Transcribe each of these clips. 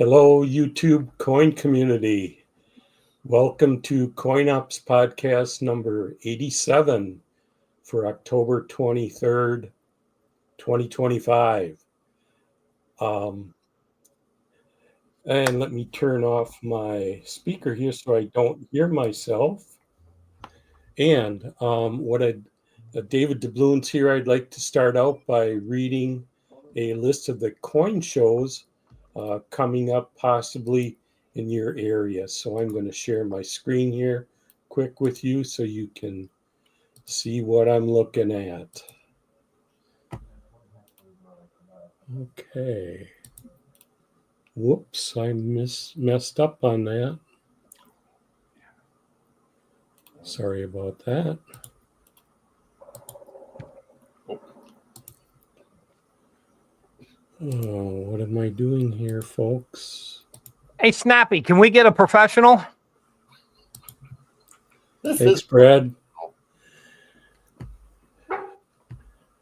Hello, YouTube coin community. Welcome to CoinOps podcast number 87 for October 23rd, 2025. And let me turn off my speaker here so I don't hear myself. And David Doubloon's here. I'd like to start out by reading a list of the coin shows coming up possibly in your area. So I'm going to share my screen here quick with you so you can see what I'm looking at. Okay. Whoops, I messed up on that. Sorry about that. Oh, what am I doing here, folks? Hey, Snappy, can we get a professional? Thanks, Brad.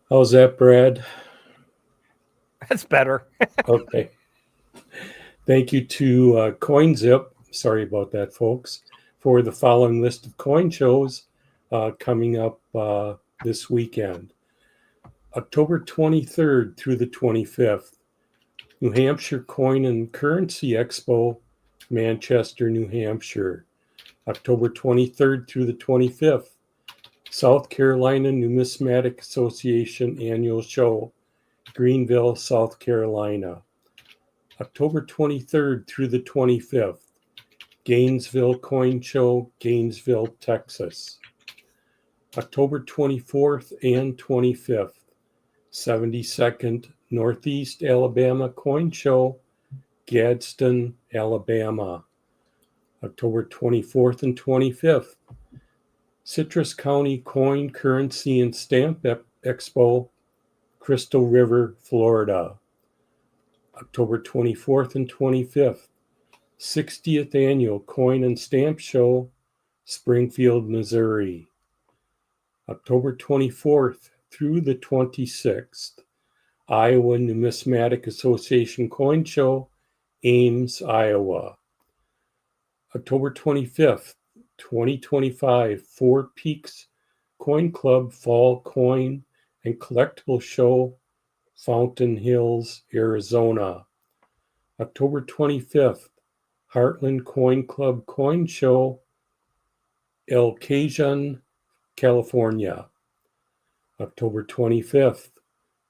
How's that, Brad? That's better. Okay. Thank you to CoinZip. Sorry about that, folks, for the following list of coin shows coming up this weekend. October 23rd through the 25th, New Hampshire Coin and Currency Expo, Manchester, New Hampshire. October 23rd through the 25th, South Carolina Numismatic Association Annual Show, Greenville, South Carolina. October 23rd through the 25th, Gainesville Coin Show, Gainesville, Texas. October 24th and 25th, 72nd Northeast Alabama Coin Show, Gadsden, Alabama. October 24th and 25th, Citrus County Coin, Currency, and Stamp Expo, Crystal River, Florida. October 24th and 25th, 60th Annual Coin and Stamp Show, Springfield, Missouri. October 24th through the 26th, Iowa Numismatic Association Coin Show, Ames, Iowa. October 25th, 2025, Four Peaks Coin Club Fall Coin and Collectible Show, Fountain Hills, Arizona. October 25th, Heartland Coin Club Coin Show, El Cajon, California. October 25th,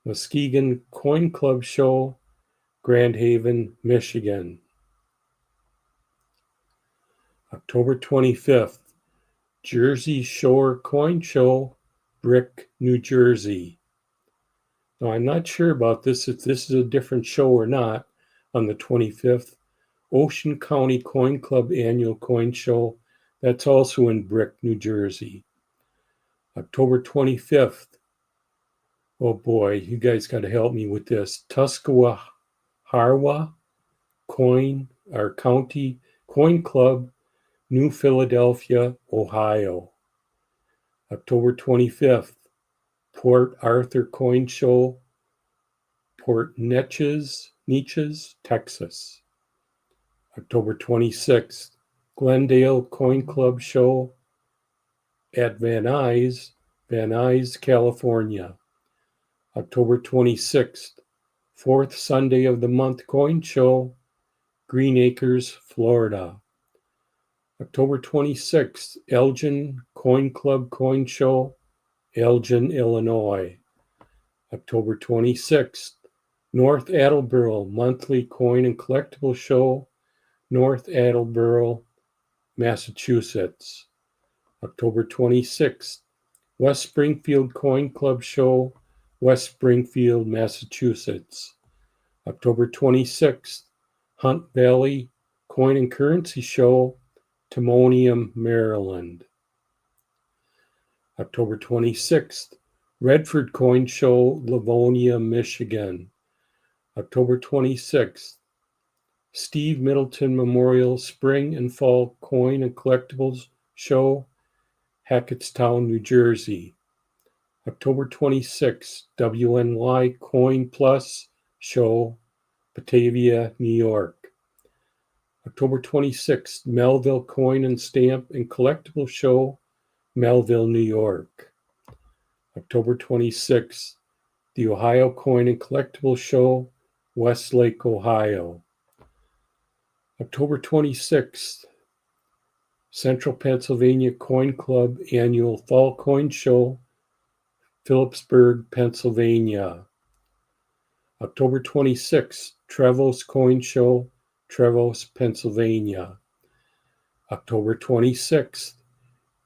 Muskegon Coin Club Show, Grand Haven, Michigan. October 25th, Jersey Shore Coin Show, Brick, New Jersey. Now, I'm not sure about this, if this is a different show or not. On the 25th, Ocean County Coin Club Annual Coin Show. That's also in Brick, New Jersey. October 25th. Oh boy, you guys got to help me with this. Tuscarawas Coin or County Coin Club, New Philadelphia, Ohio. October 25th, Port Arthur Coin Show, Port Neches, Texas. October 26th, Glendale Coin Club Show at Van Nuys, California. October 26th, fourth Sunday of the month coin show, Green Acres, Florida. October 26th, Elgin Coin Club Coin Show, Elgin, Illinois. October 26th, North Attleboro Monthly Coin and Collectible Show, North Attleboro, Massachusetts. October 26th, West Springfield Coin Club Show, West Springfield, Massachusetts. October 26th, Hunt Valley Coin and Currency Show, Timonium, Maryland. October 26th, Redford Coin Show, Livonia, Michigan. October 26th, Steve Middleton Memorial Spring and Fall Coin and Collectibles Show, Hackettstown, New Jersey. October 26th, WNY Coin Plus Show, Batavia, New York. October 26th, Melville Coin and Stamp and Collectible Show, Melville, New York. October 26th, the Ohio Coin and Collectible Show, Westlake, Ohio. October 26th, Central Pennsylvania Coin Club Annual Fall Coin Show, Phillipsburg, Pennsylvania. October 26th, Trevose Coin Show, Trevose, Pennsylvania. October 26th,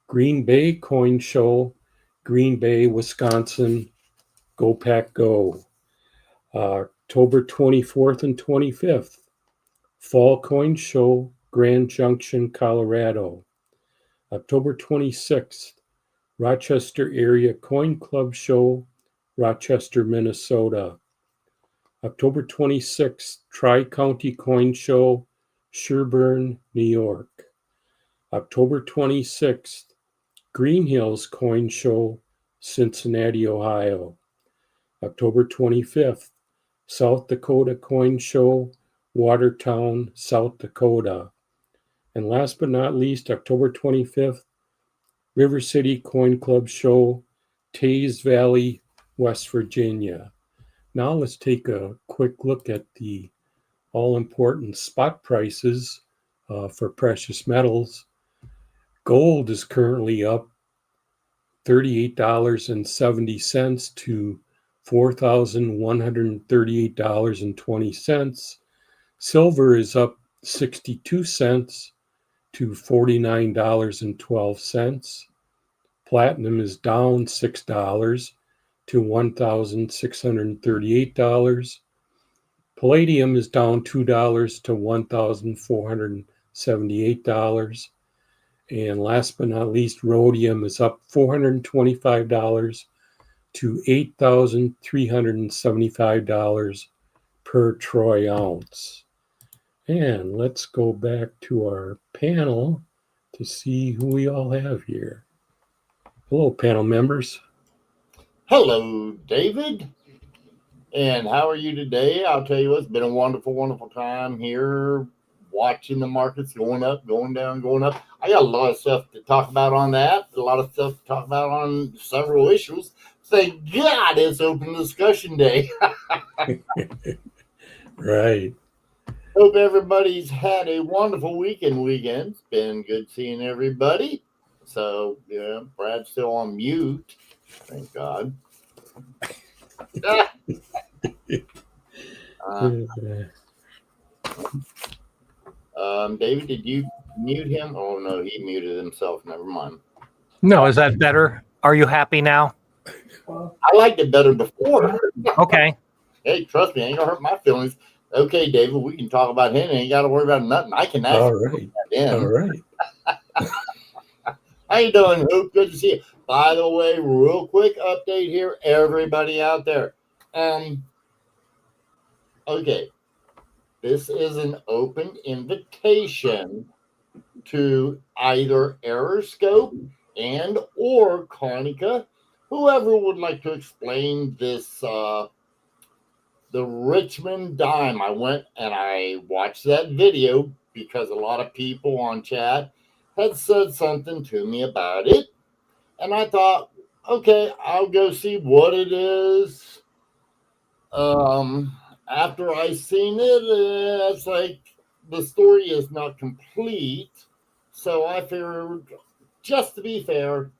Green Bay Coin Show, Green Bay, Wisconsin. Go Pack Go. October 24th and 25th, Fall Coin Show, Grand Junction, Colorado. October 26th, Rochester Area Coin Club Show, Rochester, Minnesota. October 26th, Tri-County Coin Show, Sherburne, New York. October 26th, Green Hills Coin Show, Cincinnati, Ohio. October 25th, South Dakota Coin Show, Watertown, South Dakota. And last but not least, October 25th, River City Coin Club Show, Teays Valley, West Virginia. Now let's take a quick look at the all-important spot prices for precious metals. Gold is currently up $38.70 to $4,138.20. Silver is up 62 cents to $49.12. Platinum is down $6 to $1,638. Palladium is down $2 to $1,478. And last but not least, rhodium is up $425 to $8,375 per troy ounce. And let's go back to our panel to see who we all have here. Hello, panel members. Hello, David. And how are you today? I'll tell you what, it's been a wonderful, wonderful time here watching the markets going up, going down, going up. I got a lot of stuff to talk about on that, a lot of stuff to talk about on several issues. Thank God it's open discussion day. Right. Hope everybody's had a wonderful weekend. It's been good seeing everybody. So, yeah, Brad's still on mute. Thank God. David, did you mute him? Oh, no, he muted himself. Never mind. No, is that better? Are you happy now? I liked it better before. Okay. Hey, trust me, I ain't gonna hurt my feelings. Okay, David, we can talk about him. Ain't got to worry about nothing. I can ask. All right. All right. How you doing, Hoop? Good to see you. By the way, real quick update here, everybody out there. Okay, this is an open invitation to either Aeroscope and or Konica, whoever would like to explain this, the Richmond Dime. I went and I watched that video because a lot of people on chat had said something to me about it. And I thought, okay, I'll go see what it is. After I seen it, it's like the story is not complete. So I figured, just to be fair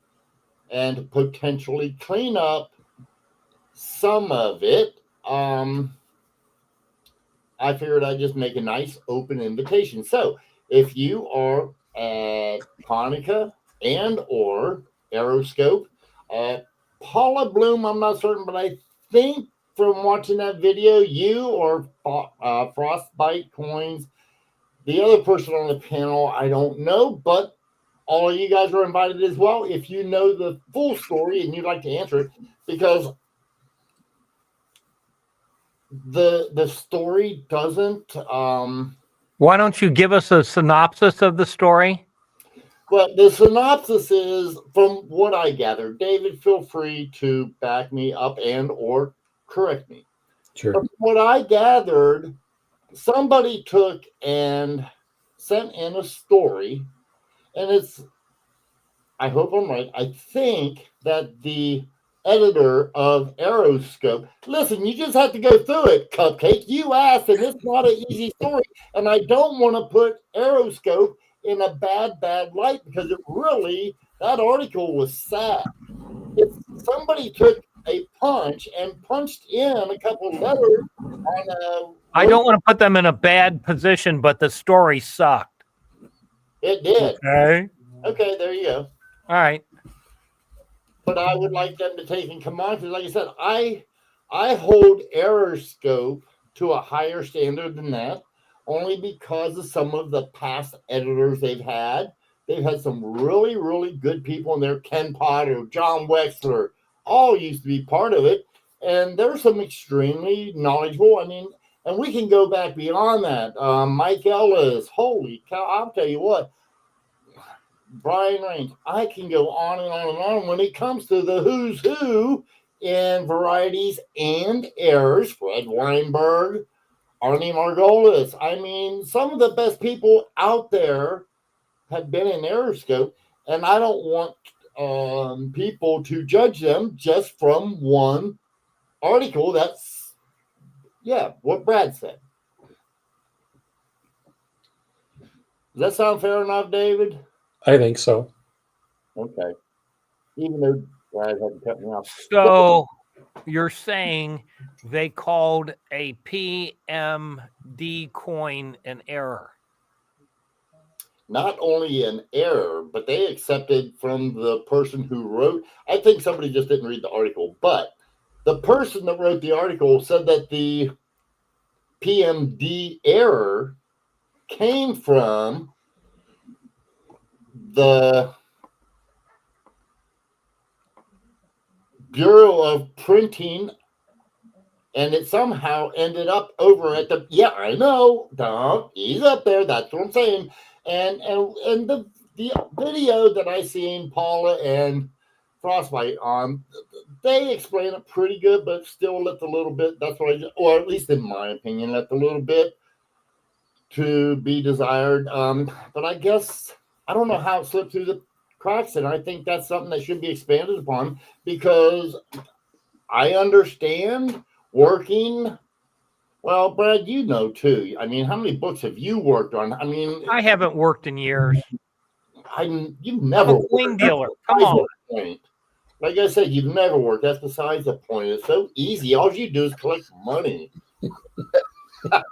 and potentially clean up some of it, I figured I'd just make a nice open invitation. So if you are at Konica and or Aeroscope, Paula Bloom, I'm not certain, but I think from watching that video, you or Frostbite Coins, the other person on the panel, I don't know, but all of you guys are invited as well if you know the full story and you'd like to answer it, because the story doesn't. Why don't you give us a synopsis of the story? Well, the synopsis is, from what I gathered, David, feel free to back me up and or correct me. Sure. But from what I gathered, somebody took and sent in a story, and it's, I hope I'm right. I think that the editor of Aeroscope, listen, you just have to go through it, Cupcake. You asked, and it's not an easy story. And I don't want to put Aeroscope in a bad light because it really, that article was sad. If somebody took a punch and punched in a couple letters on a. I don't want to put them in a bad position, but the story sucked. It did. Okay. Okay, there you go. All right. But I would like them to take and come on because, like I said, I hold Aeroscope to a higher standard than that, only because of some of the past editors they've had. They've had some really, really good people in there. Ken Potter, John Wexler, all used to be part of it. And there's some extremely knowledgeable. I mean, and we can go back beyond that. Mike Ellis, holy cow, I'll tell you what. Brian Raines, I can go on and on and on when it comes to the who's who in varieties and errors. Fred Weinberg, Arnie Margolis. I mean, some of the best people out there have been in Aeroscope, and I don't want people to judge them just from one article. That's, yeah, what Brad said. Does that sound fair enough, David? I think so. Okay. Even though Brad had to cut me off. So you're saying they called a PMD coin an error? Not only an error, but they accepted from the person who wrote. I think somebody just didn't read the article, but the person that wrote the article said that the PMD error came from the Bureau of Printing, and it somehow ended up over at the, yeah, I know, Tom, he's up there, that's what I'm saying. And the video that I seen Paula and Frostbite on, they explain it pretty good, but still left a little bit, that's what or at least in my opinion, left a little bit to be desired. But I guess, I don't know how it slipped through the cracks, and I think that's something that should be expanded upon, because I understand working. Well, Brad, you know too. I mean, how many books have you worked on? I mean, I haven't worked in years. You've I'm never a wing dealer. Come on. Like I said, you've never worked. That's besides the point. It's so easy. All you do is collect money. But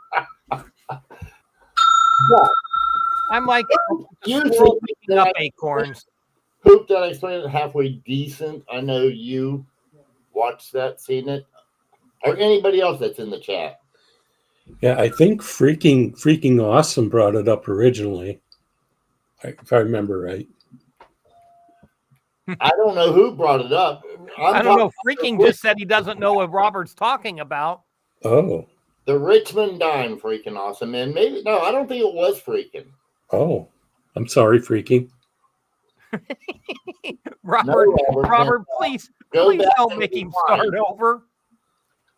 I'm like you squirrel think picking up acorns. hope that I explained it halfway decent. I know you watched that, seen it, or anybody else that's in the chat. Yeah, I think freaking awesome brought it up originally, if I remember right. I don't know who brought it up. I don't know. Freaking just said he doesn't know what Robert's talking about. Oh. The Richmond Dime, freaking awesome. And maybe, no, I don't think it was freaking. Oh, I'm sorry, freaking. Robert, please don't make him start over.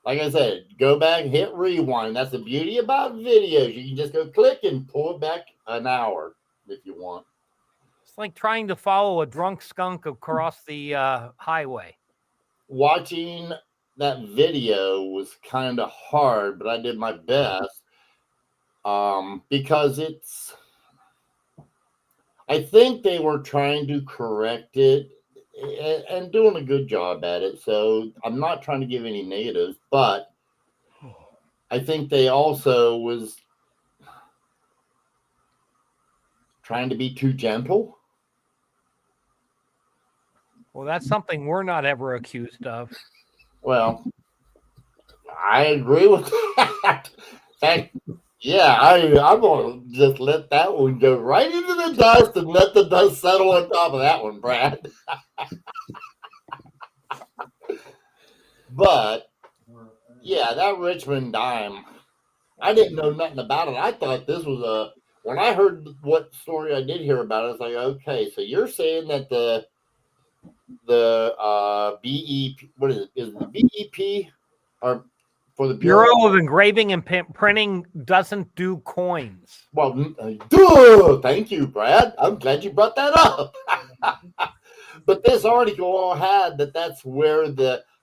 Like I said, go back, hit rewind. That's the beauty about videos. You can just go click and pull it back an hour if you want. It's like trying to follow a drunk skunk across the highway. Watching that video was kind of hard, but I did my best because I think they were trying to correct it and doing a good job at it. So I'm not trying to give any negatives, but I think they also was trying to be too gentle. Well, that's something we're not ever accused of. Well, I agree with that. Yeah, I'm going to just let that one go right into the dust and let the dust settle on top of that one, Brad. But, yeah, that Richmond Dime, I didn't know nothing about it. I thought this was when I heard what story I did hear about it, I was like, okay, so you're saying that the BEP, what is it? Is the BEP or for the Bureau of Engraving and Printing doesn't do coins. Well, duh, thank you, Brad. I'm glad you brought that up. But this article had that's where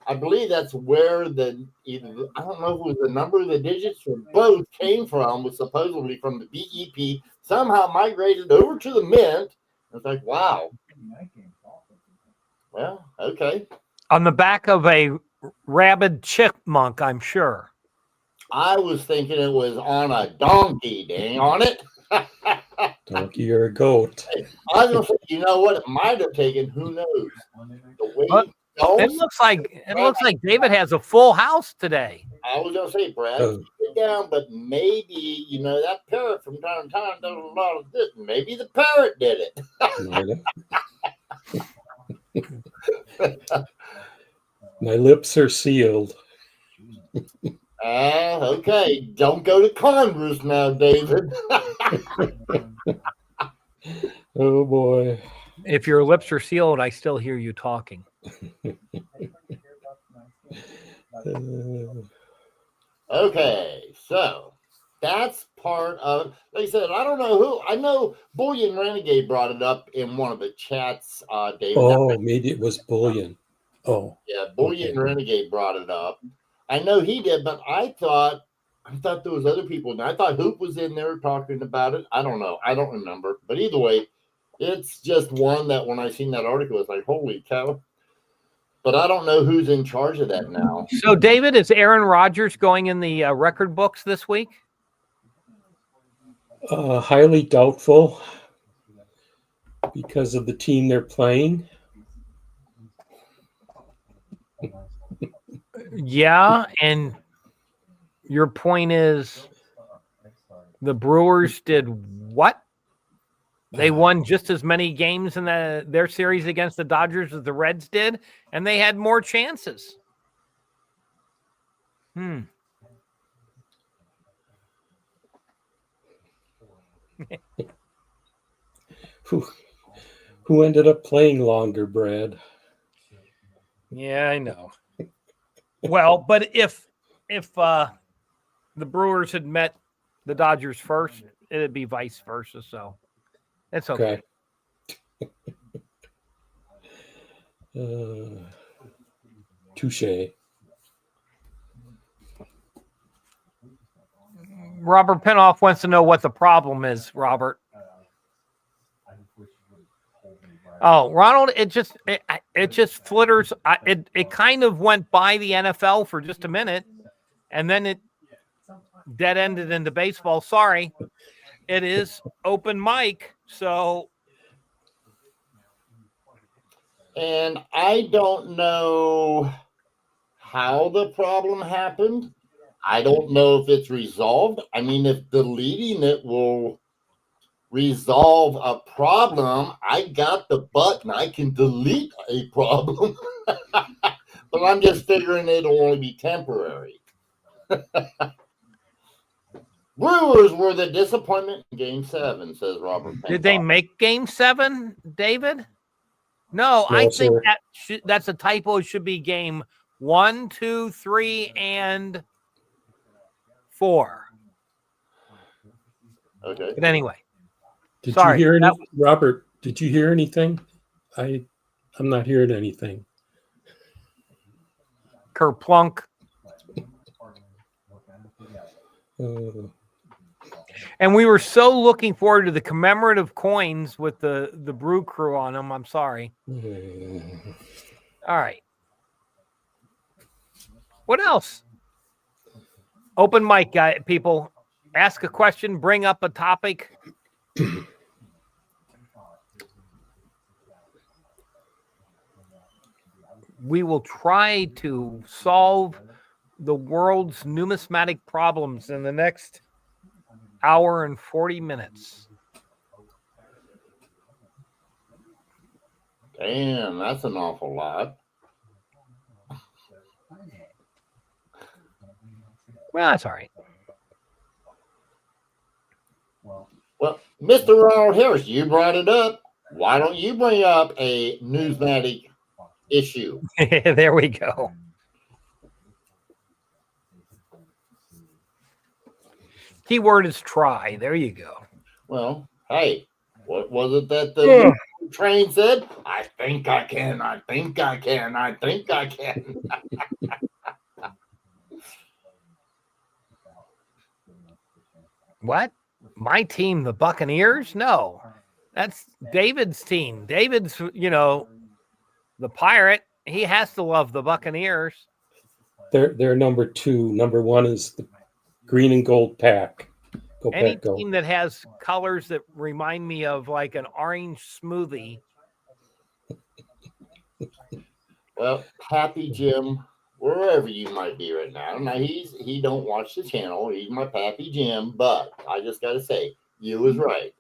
I believe that's where I don't know if it was the number of the digits or both came from, was supposedly from the BEP, somehow migrated over to the Mint. It's like, wow. Well, okay. On the back of a rabid chipmunk, I'm sure. I was thinking it was on a donkey, dang on it. Donkey or a goat. I was going to say, you know what? It might have taken, who knows? The way It looks like David has a full house today. I was going to say, Brad, keep it down, but maybe, that parrot from time to time does a lot of this. Maybe the parrot did it. My lips are sealed. Okay. Don't go to Congress now, David. Oh, boy. If your lips are sealed, I still hear you talking. Okay, so that's part of, like I said, I don't know who. I know Bullion Renegade brought it up in one of the chats, David. Oh, maybe it was Bullion. Oh. Yeah, Bullion Renegade brought it up. I know he did, but I thought there was other people. And I thought Hoop was in there talking about it. I don't know. I don't remember. But either way, it's just one that when I seen that article, it's like, holy cow. But I don't know who's in charge of that now. So, David, is Aaron Rodgers going in the record books this week? Highly doubtful because of the team they're playing. Yeah, and your point is the Brewers did what? They won just as many games in their series against the Dodgers as the Reds did, and they had more chances. Who ended up playing longer, Brad? Yeah, I know. Well, but if the Brewers had met the Dodgers first, it'd be vice versa. So it's okay. Touche. Robert Pinoff wants to know what the problem is, Robert. Oh, Ronald, it just flitters. It kind of went by the NFL for just a minute, and then it dead ended into baseball. Sorry, it is open mic, so. And I don't know how the problem happened. I don't know if it's resolved. I mean, if deleting it will resolve a problem, I got the button. I can delete a problem. But I'm just figuring it'll only be temporary. Brewers were the disappointment in Game 7, says Robert. Did they make Game 7, David? No, I think that's a typo. It should be Game 1, 2, 3, and 4. Okay. But anyway. Did you hear anything, Robert? Did you hear anything? I'm not hearing anything. Kerplunk. And we were so looking forward to the commemorative coins with the Brew Crew on them. I'm sorry. All right. What else? Open mic, guy, people. Ask a question, bring up a topic. We will try to solve the world's numismatic problems in the next hour and 40 minutes. Damn, that's an awful lot. Well, that's all right. Well, Mr. Ronald Harris, you brought it up. Why don't you bring up a newsmatic issue? There we go. Keyword is try. There you go. Well, hey, what was it that the train said? I think I can. I think I can. I think I can. What? My team, the Buccaneers? No, that's David's team. David's, the Pirate. He has to love the Buccaneers. They're number 2. Number 1 is the green and gold pack. Go Any Pack, go. team that has colors that remind me of like an orange smoothie. Well, Pappy Jim, wherever you might be right now. Now he don't watch the channel. He's my Pappy Jim, but I just gotta say, you was right.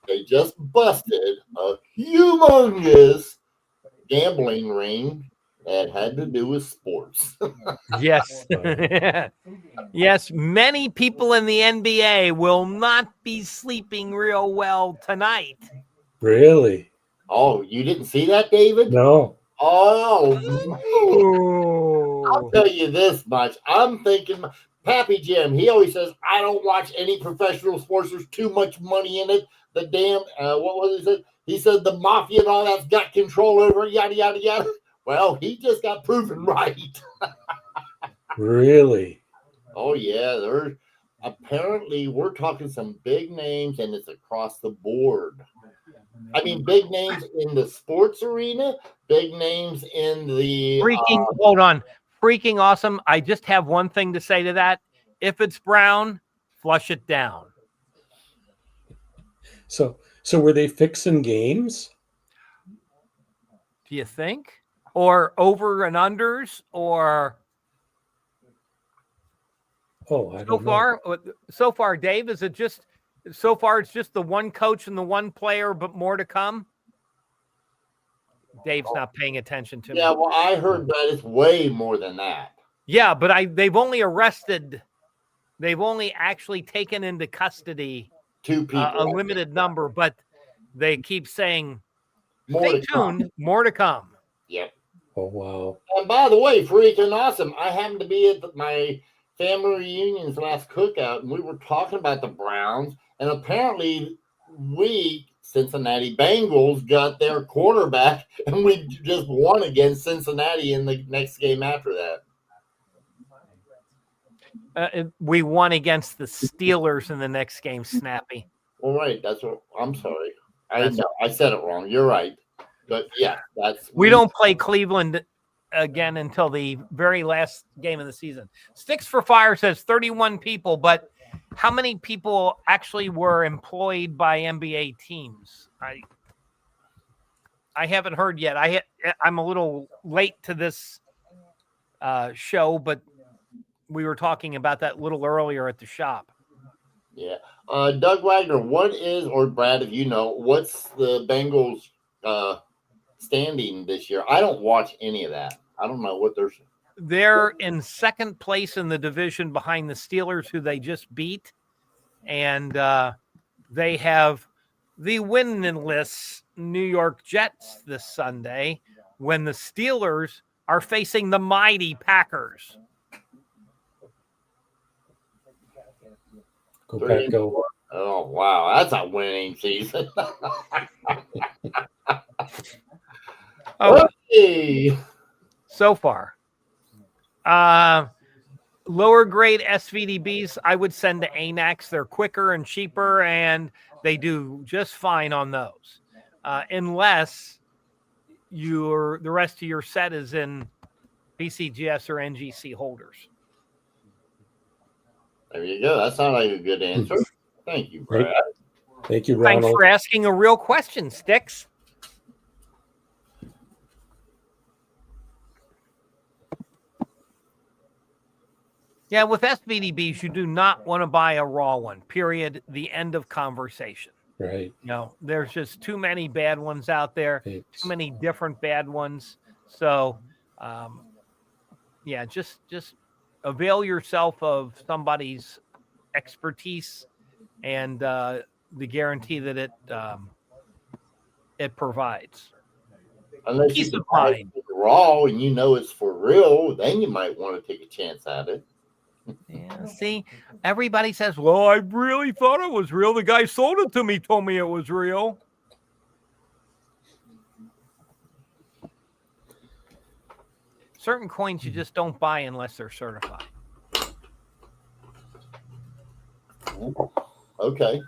They just busted a humongous gambling ring that had to do with sports. Yes. Yes, many people in the NBA will not be sleeping real well tonight. Really? Oh, you didn't see that, David? No. Oh, I'll Oh. tell you this much. I'm thinking, Pappy Jim, he always says, I don't watch any professional sports. There's too much money in it. The damn, what was he said? He said the mafia and all that's got control over it, yada, yada, yada. Well, he just got proven right. Really? Oh, yeah. There's apparently we're talking some big names, and it's across the board. I mean, big names in the sports arena, big names in the Hold on. Freaking awesome. I just have one thing to say to that. If it's brown, flush it down. So were they fixing games? Do you think? Or over and unders, or I don't know. so far, Dave, is it just so far it's just the one coach and the one player, but more to come? Dave's not paying attention to me. Yeah, well, I heard that it's way more than that. Yeah, but they've only actually taken into custody 2 people. a limited number, but they keep saying, More stay to come. tuned, more to come. Yep. Oh, wow. And by the way, freaking awesome. I happened to be at my family reunion's last cookout, and we were talking about the Browns, and apparently Cincinnati Bengals got their quarterback, and we just won against Cincinnati in the next game after that. We won against the Steelers in the next game, Snappy. All right, that's what I'm sorry. I said it wrong. You're right. But yeah, we don't play Cleveland again until the very last game of the season. Sticks for Fire says 31 people, but how many people actually were employed by NBA teams? I haven't heard yet. I'm a little late to this show, but we were talking about that a little earlier at the shop. Yeah. Doug Wagner, or Brad, if you know, what's the Bengals standing this year? I don't watch any of that. I don't know what they're in second place in the division behind the Steelers, who they just beat. And they have the winless New York Jets this Sunday when the Steelers are facing the mighty Packers. Go Pack, go. Oh, wow. That's a winning season. Hey. So far. Lower grade SVDBs, I would send to ANAX. They're quicker and cheaper, and they do just fine on those. Unless the rest of your set is in BCGS or NGC holders. There you go. That sounds like a good answer. Thank you, Brad. Thank you, Ronald. Thanks for asking a real question, Sticks. Yeah, with SVDBs, you do not want to buy a raw one, period. The end of conversation. Right. No, there's just too many bad ones out there, too many different bad ones. So, just avail yourself of somebody's expertise and the guarantee that it provides. Unless Peace you of buy mind. it raw and you know it's for real, then you might want to take a chance at it. Yeah, see, everybody says, well, I really thought it was real. The guy sold it to me, told me it was real. Certain coins you just don't buy unless they're certified. Okay.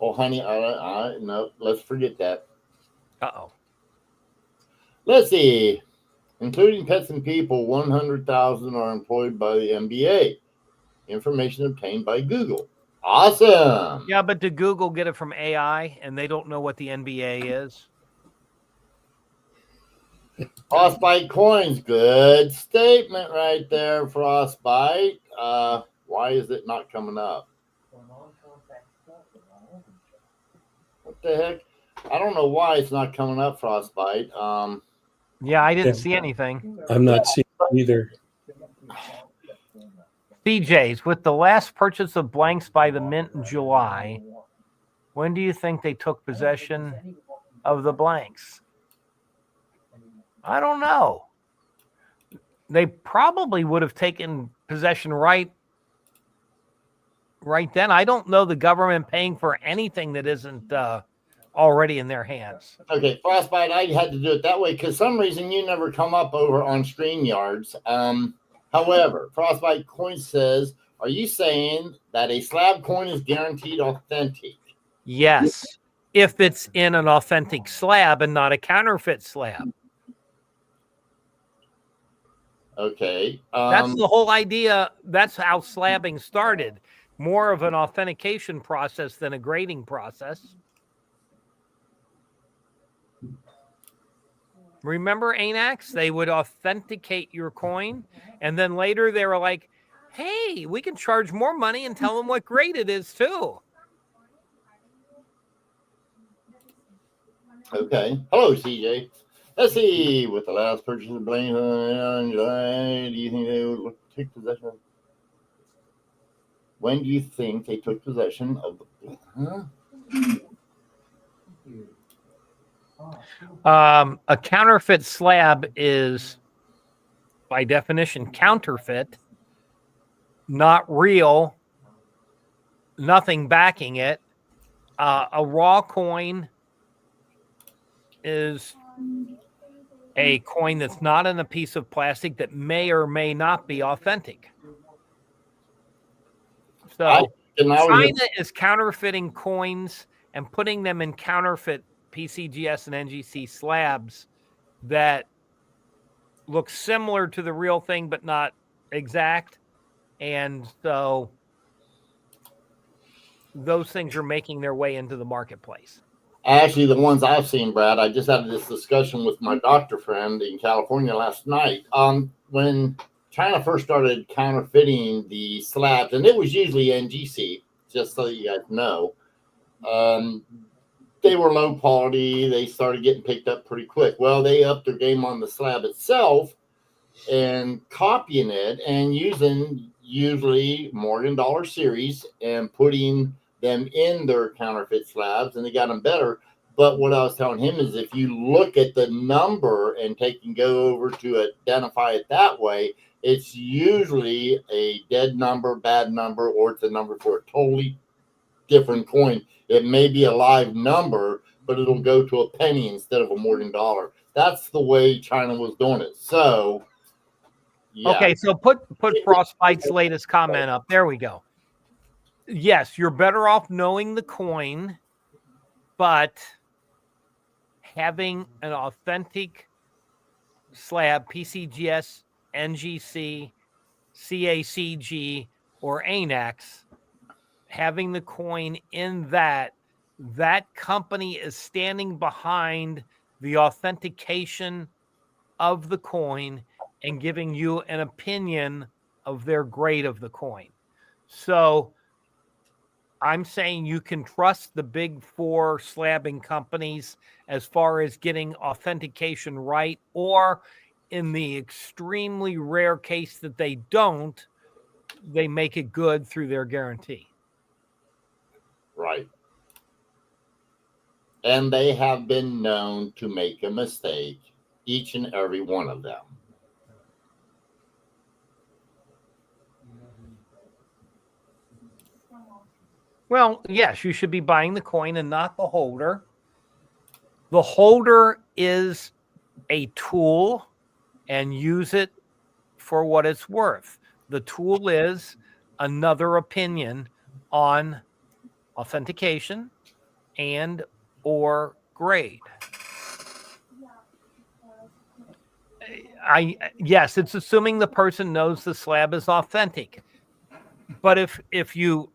Oh, honey, no, let's forget that. Uh-oh. Let's see. Including pets and people, 100,000 are employed by the NBA. Information obtained by Google. Awesome. Yeah, but did Google get it from AI and they don't know what the NBA is? Frostbite coins. Good statement right there, Frostbite. Why is it not coming up? What the heck? I don't know why it's not coming up, Frostbite. Yeah, I didn't Yeah. see anything. I'm not seeing it either. CJ's, with the last purchase of blanks by the Mint in July, when do you think they took possession of the blanks? I don't know. They probably would have taken possession right then. I don't know the government paying for anything that isn't already in their hands. Okay, Frostbite, I had to do it that way because some reason you never come up over on StreamYards. However, Frostbite Coin says, are you saying that a slab coin is guaranteed authentic? Yes, if it's in an authentic slab and not a counterfeit slab. Okay. That's the whole idea. That's how slabbing started. More of an authentication process than a grading process. Remember ANAX? They would authenticate your coin, and then later they were like, hey, we can charge more money and tell them what grade it is too. Okay. Hello, CJ. Let's see. With the last purchase of Blaine in July, do you think they would take possession of? When do you think they took possession of the? A counterfeit slab is, by definition, counterfeit, not real, nothing backing it. A raw coin is a coin that's not in a piece of plastic that may or may not be authentic. So China is counterfeiting coins and putting them in counterfeit PCGS and NGC slabs that look similar to the real thing but not exact. And so those things are making their way into the marketplace. Actually, the ones I've seen, Brad, I just had this discussion with my doctor friend in California last night. When China first started counterfeiting the slabs, and it was usually NGC, just so you guys know, they were low quality. They started getting picked up pretty quick. Well, they upped their game on the slab itself and copying it and using usually Morgan Dollar series and putting them in their counterfeit slabs, and they got them better. But what I was telling him is if you look at the number and go over to identify it that way, it's usually a dead number, bad number, or it's a number for a totally different coin. It may be a live number, but it'll go to a penny instead of a Morgan Dollar. That's the way China was doing it. So, yeah. Okay, so put Frostbite's latest comment up. There we go. Yes, you're better off knowing the coin, but having an authentic slab, PCGS, NGC, CACG, or ANAX, having the coin in that company is standing behind the authentication of the coin and giving you an opinion of their grade of the coin. So I'm saying you can trust the big four slabbing companies as far as getting authentication right, or in the extremely rare case that they don't, they make it good through their guarantee. Right. And they have been known to make a mistake, each and every one of them. Well, yes, you should be buying the coin and not the holder. The holder is a tool, and use it for what it's worth. The tool is another opinion on authentication and or grade. Yes, it's assuming the person knows the slab is authentic. But if you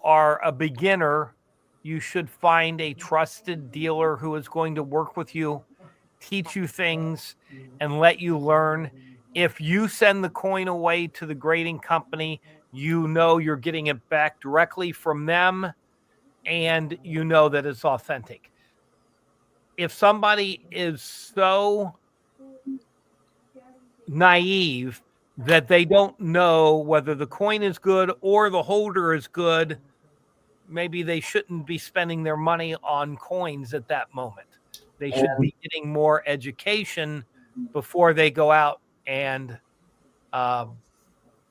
are a beginner, you should find a trusted dealer who is going to work with you, teach you things, and let you learn. If you send the coin away to the grading company, you know you're getting it back directly from them, and you know that it's authentic. If somebody is so naive that they don't know whether the coin is good or the holder is good, maybe they shouldn't be spending their money on coins at that moment. They should be getting more education before they go out and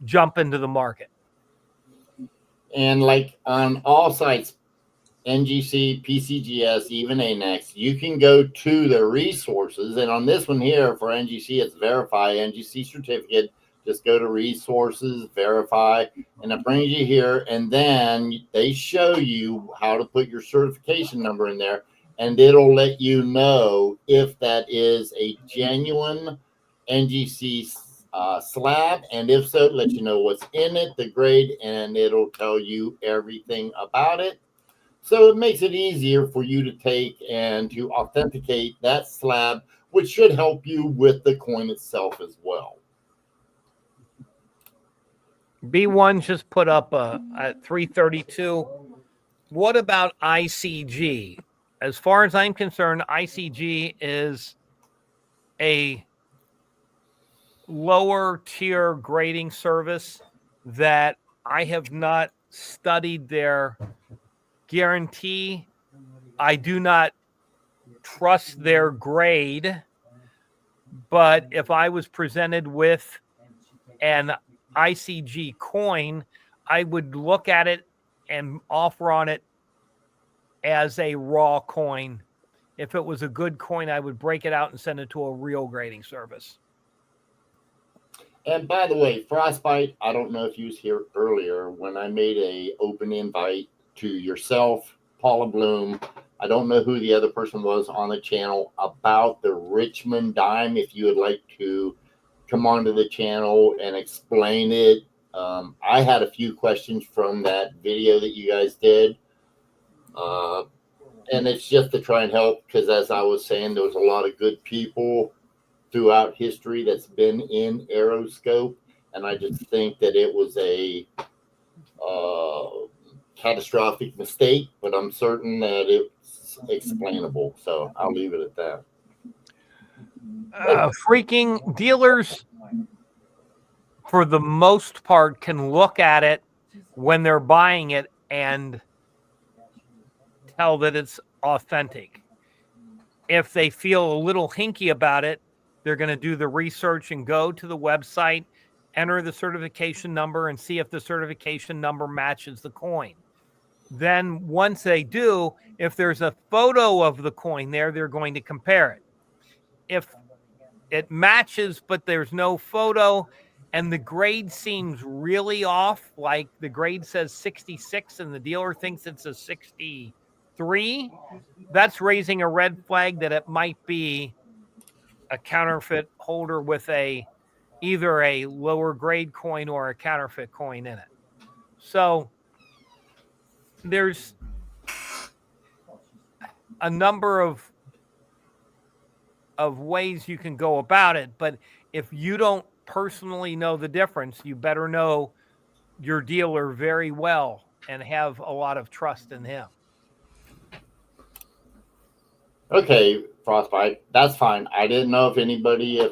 jump into the market. And like on all sites, NGC, PCGS, even ANEX, you can go to the resources. And on this one here for NGC, it's verify NGC certificate. Just go to resources, verify, and it brings you here. And then they show you how to put your certification number in there. And it'll let you know if that is a genuine NGC slab. And if so, let you know what's in it, the grade, and it'll tell you everything about it. So it makes it easier for you to take and to authenticate that slab, which should help you with the coin itself as well. B1 just put up at 332. What about ICG? As far as I'm concerned, ICG is a lower tier grading service that I have not studied their guarantee. I do not trust their grade, but if I was presented with an ICG coin, I would look at it and offer on it as a raw coin. If it was a good coin, I would break it out and send it to a real grading service. And by the way, Frostbite, I don't know if you was here earlier when I made a open invite to yourself, Paula Bloom. I don't know who the other person was on the channel about the Richmond dime. If you would like to come onto the channel and explain it. I had a few questions from that video that you guys did. And it's just to try and help because, as I was saying, there was a lot of good people throughout history that's been in Aeroscope. And I just think that it was a catastrophic mistake, but I'm certain that it's explainable. So I'll leave it at that. Freaking dealers, for the most part, can look at it when they're buying it and tell that it's authentic. If they feel a little hinky about it, they're going to do the research and go to the website, enter the certification number, and see if the certification number matches the coin. Then once they do, if there's a photo of the coin there, they're going to compare it. If it matches, but there's no photo, and the grade seems really off, like the grade says 66 and the dealer thinks it's a 63, that's raising a red flag that it might be a counterfeit holder with either a lower grade coin or a counterfeit coin in it. So there's a number of ways you can go about it, but if you don't personally know the difference, you better know your dealer very well and have a lot of trust in him. Okay, Frostbite, that's fine. I didn't know if anybody,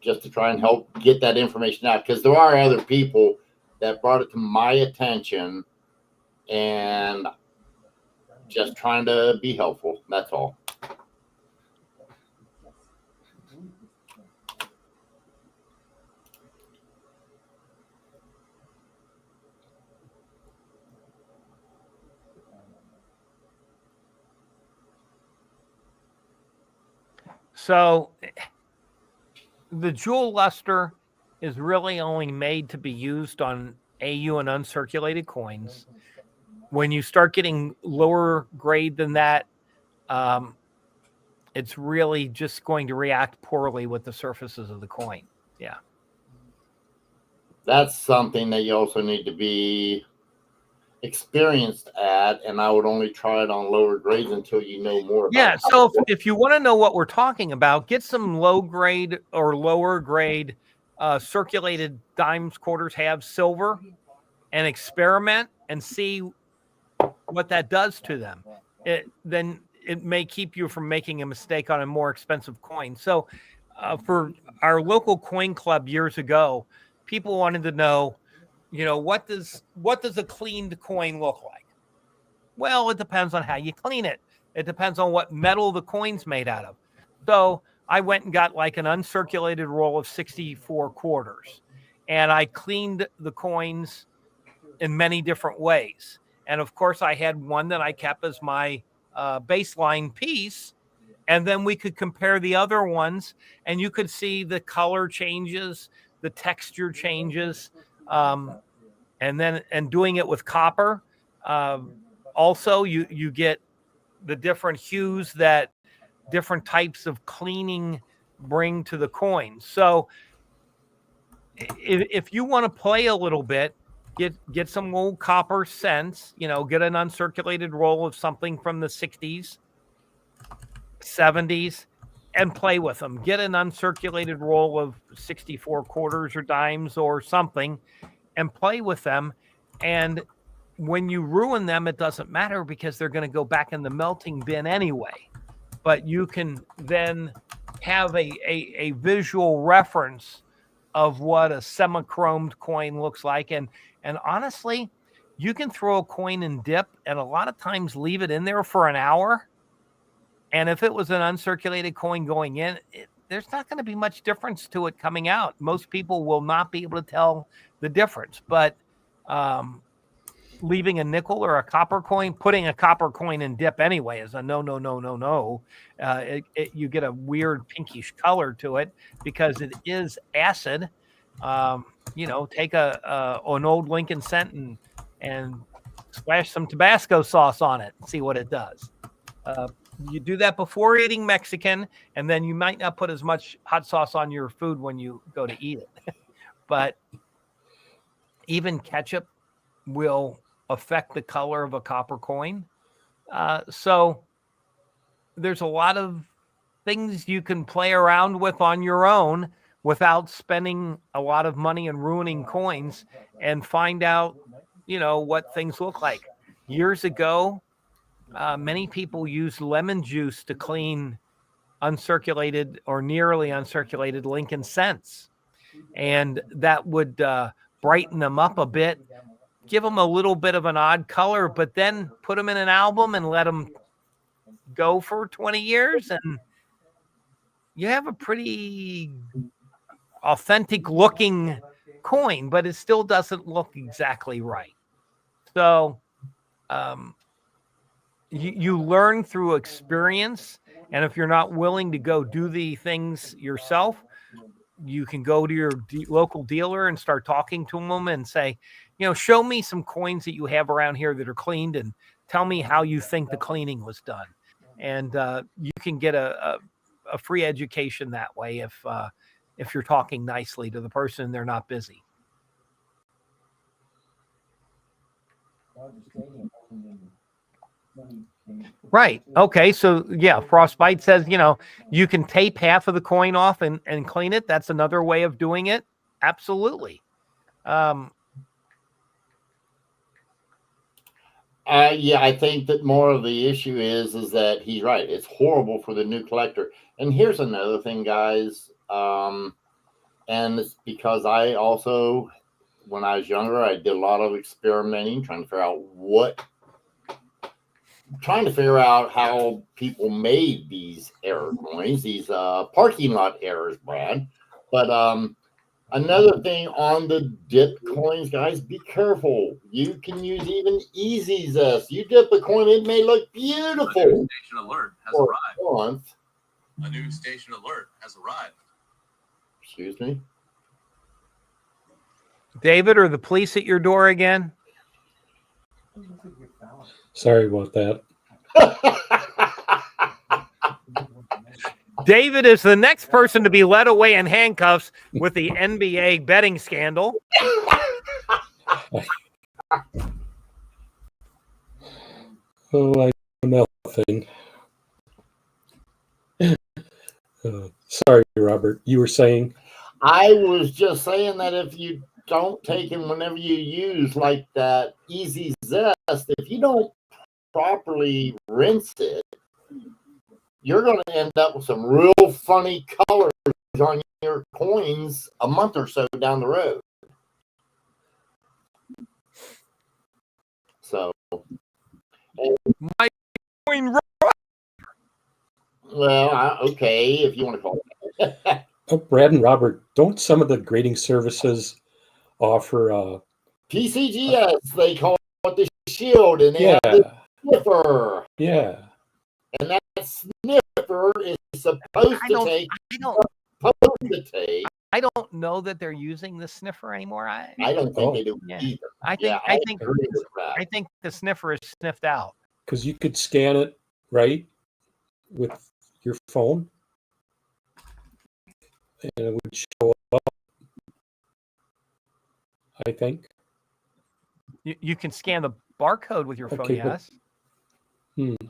just to try and help get that information out, because there are other people that brought it to my attention and just trying to be helpful. That's all. So the Jewel Luster is really only made to be used on AU and uncirculated coins. When you start getting lower grade than that, it's really just going to react poorly with the surfaces of the coin. Yeah. That's something that you also need to be experienced at, and I would only try it on lower grades until you know more about Yeah, it. so if you want to know what we're talking about, get some low grade or lower grade circulated dimes, quarters, halves, silver, and experiment and see what that does to them. Then it may keep you from making a mistake on a more expensive coin. So for our local coin club years ago, people wanted to know, what does a cleaned coin look like? Well, it depends on how you clean it. It depends on what metal the coin's made out of. So I went and got like an uncirculated roll of 64 quarters, and I cleaned the coins in many different ways. And of course, I had one that I kept as my baseline piece. And then we could compare the other ones, and you could see the color changes, the texture changes, and doing it with copper. Also, you get the different hues that different types of cleaning bring to the coin. So if you want to play a little bit, get some old copper cents, get an uncirculated roll of something from the 60s, 70s, and play with them. Get an uncirculated roll of 64 quarters or dimes or something and play with them. And when you ruin them, it doesn't matter because they're going to go back in the melting bin anyway. But you can then have a visual reference of what a semi-chromed coin looks like. And honestly, you can throw a coin in dip and a lot of times leave it in there for an hour. And if it was an uncirculated coin going in, there's not going to be much difference to it coming out. Most people will not be able to tell the difference. But leaving a nickel or a copper coin, putting a copper coin in dip anyway is a no. You get a weird pinkish color to it because it is acid. Take an old Lincoln cent and splash some Tabasco sauce on it and see what it does. You do that before eating Mexican, and then you might not put as much hot sauce on your food when you go to eat it. But even ketchup will affect the color of a copper coin. So there's a lot of things you can play around with on your own without spending a lot of money and ruining coins, and find out, what things look like. Years ago, many people used lemon juice to clean uncirculated or nearly uncirculated Lincoln cents. And that would brighten them up a bit, give them a little bit of an odd color, but then put them in an album and let them go for 20 years. And you have a pretty authentic looking coin, but it still doesn't look exactly right. So you learn through experience. And if you're not willing to go do the things yourself, you can go to your local dealer and start talking to them and say, show me some coins that you have around here that are cleaned and tell me how you think the cleaning was done. And you can get a free education that way if you're talking nicely to the person, they're not busy. Right. Okay. So yeah, Frostbite says, you can tape half of the coin off and clean it. That's another way of doing it. Absolutely. Yeah, I think that more of the issue is that he's right. It's horrible for the new collector. And here's another thing, guys. And it's because I also, when I was younger, I did a lot of experimenting, trying to figure out how people made these error coins, these parking lot errors, Brad. But another thing on the dip coins, guys, be careful. You can use even Easy Zest. You dip a coin, it may look beautiful Alert has for arrived. a month, A new station alert has arrived. Excuse me. David, are the police at your door again? Sorry about that. David is the next person to be led away in handcuffs with the NBA betting scandal. Oh, I know nothing. Sorry, Robert. You were saying? I was just saying that if you don't take him whenever you use like that Easy Zest, if you don't properly rinse it, you're going to end up with some real funny colors on your coins a month or so down the road. So, My coin. well, okay, if you want to call it. Oh, Brad and Robert, don't some of the grading services offer? PCGS, they call it the Shield, and they have the sniffer. Yeah. And that sniffer is supposed to take. I don't know that they're using the sniffer anymore. I don't think they do either. I think the sniffer is sniffed out. Because you could scan it, right, with your phone, and it would show up, I think. You can scan the barcode with your phone, Okay, yes.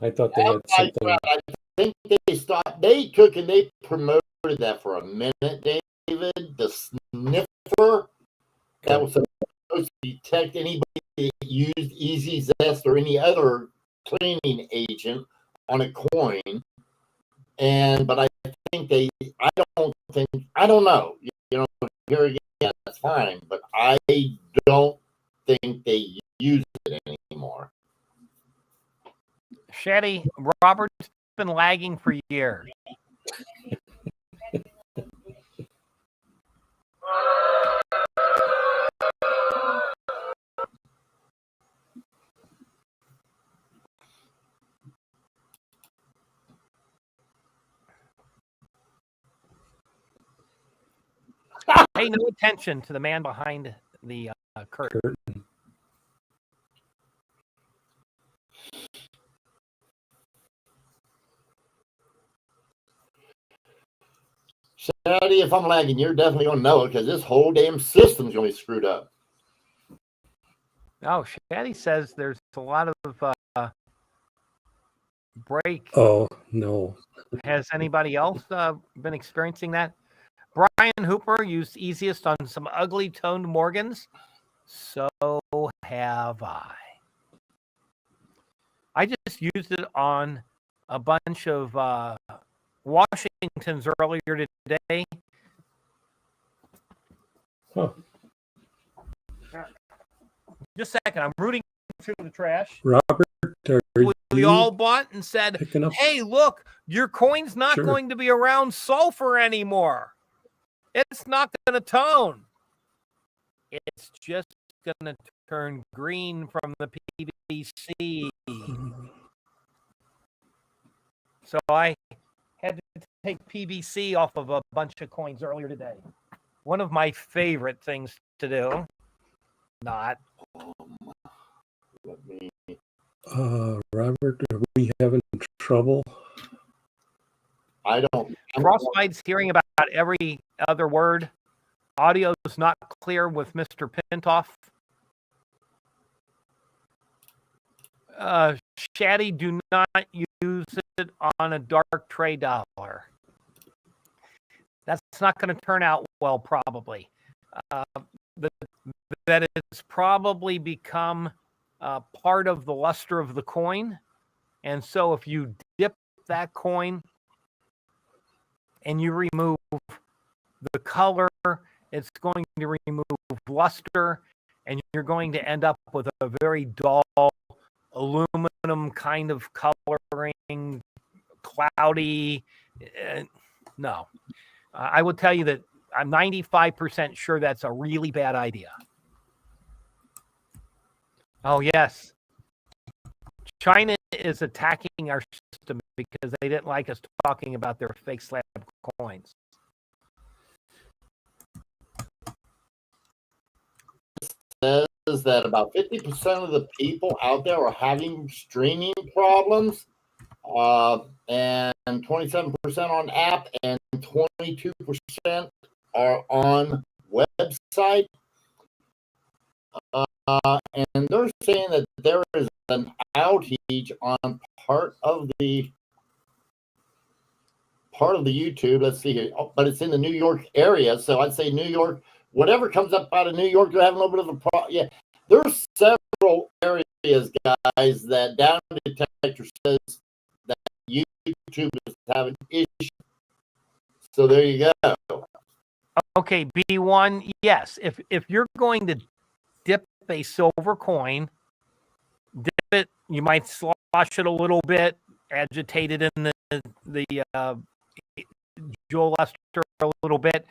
I thought they had something. I think they stopped. They took and they promoted that for a minute, David. The sniffer that was supposed to detect anybody that used Easy Zest or any other cleaning agent on a coin. But I don't know. You know, here again, that's fine. But I don't think they use it anymore. Shetty, Robert's been lagging for years. Pay no attention to the man behind the curtain. Shady, if I'm lagging, you're definitely going to know it because this whole damn system's going to be screwed up. Oh, Shady says there's a lot of break. Oh, no. Has anybody else been experiencing that? Brian Hooper used Easiest on some ugly toned Morgans. So have I. I just used it on a bunch of Washingtons earlier today. Huh. Just a second. I'm rooting through the trash. Robert, We all bought and said, picking up? hey, look, your coin's not going to be around sulfur anymore. It's not going to tone. It's just going to turn green from the PVC. So I had to take PVC off of a bunch of coins earlier today. One of my favorite things to do. Not. Robert, are we having trouble? I don't. Frostbite's hearing about every other word. Audio is not clear with Mr. Pintoff. Shady, do not use it on a dark trade dollar. That's not going to turn out well, probably. That it's probably become part of the luster of the coin. And so if you dip that coin and you remove the color, it's going to remove luster, and you're going to end up with a very dull aluminum kind of coloring, cloudy. No. I would tell you that I'm 95% sure that's a really bad idea. Oh, yes. China is attacking our system because they didn't like us talking about their fake slab coins. Says that about 50% of the people out there are having streaming problems, and 27% on app, and 22% are on website. And they're saying that there is an outage on part of the YouTube. Let's see here, but it's in the New York area, so I'd say New York. Whatever comes up out of New York, they're having a little bit of a problem. Yeah, there's several areas, guys, that Down Detector says that YouTube is having issues. So there you go. Okay, B1, yes. If you're going to dip a silver coin, dip it, you might slosh it a little bit, agitate it in the jewel luster a little bit,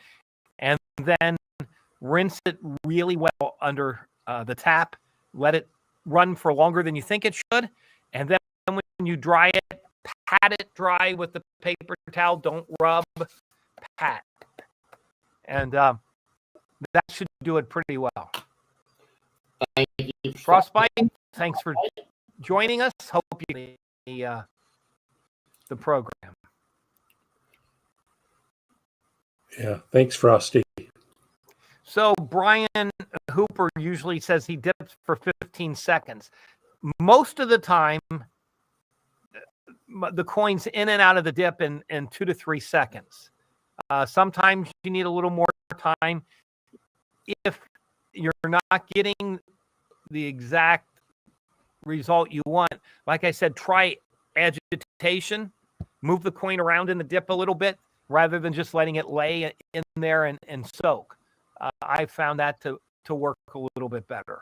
and then rinse it really well under the tap. Let it run for longer than you think it should. And then when you dry it, pat it dry with the paper towel. Don't rub, pat. And that should do it pretty well. Thank you. Frostbite, thanks for joining us. Hope you the program. Yeah, thanks, Frosty. So Brian Hooper usually says he dips for 15 seconds. Most of the time, the coin's in and out of the dip in 2 to 3 seconds. Sometimes you need a little more time. If you're not getting the exact result you want, like I said, try agitation. Move the coin around in the dip a little bit rather than just letting it lay in there and soak. I found that to work a little bit better.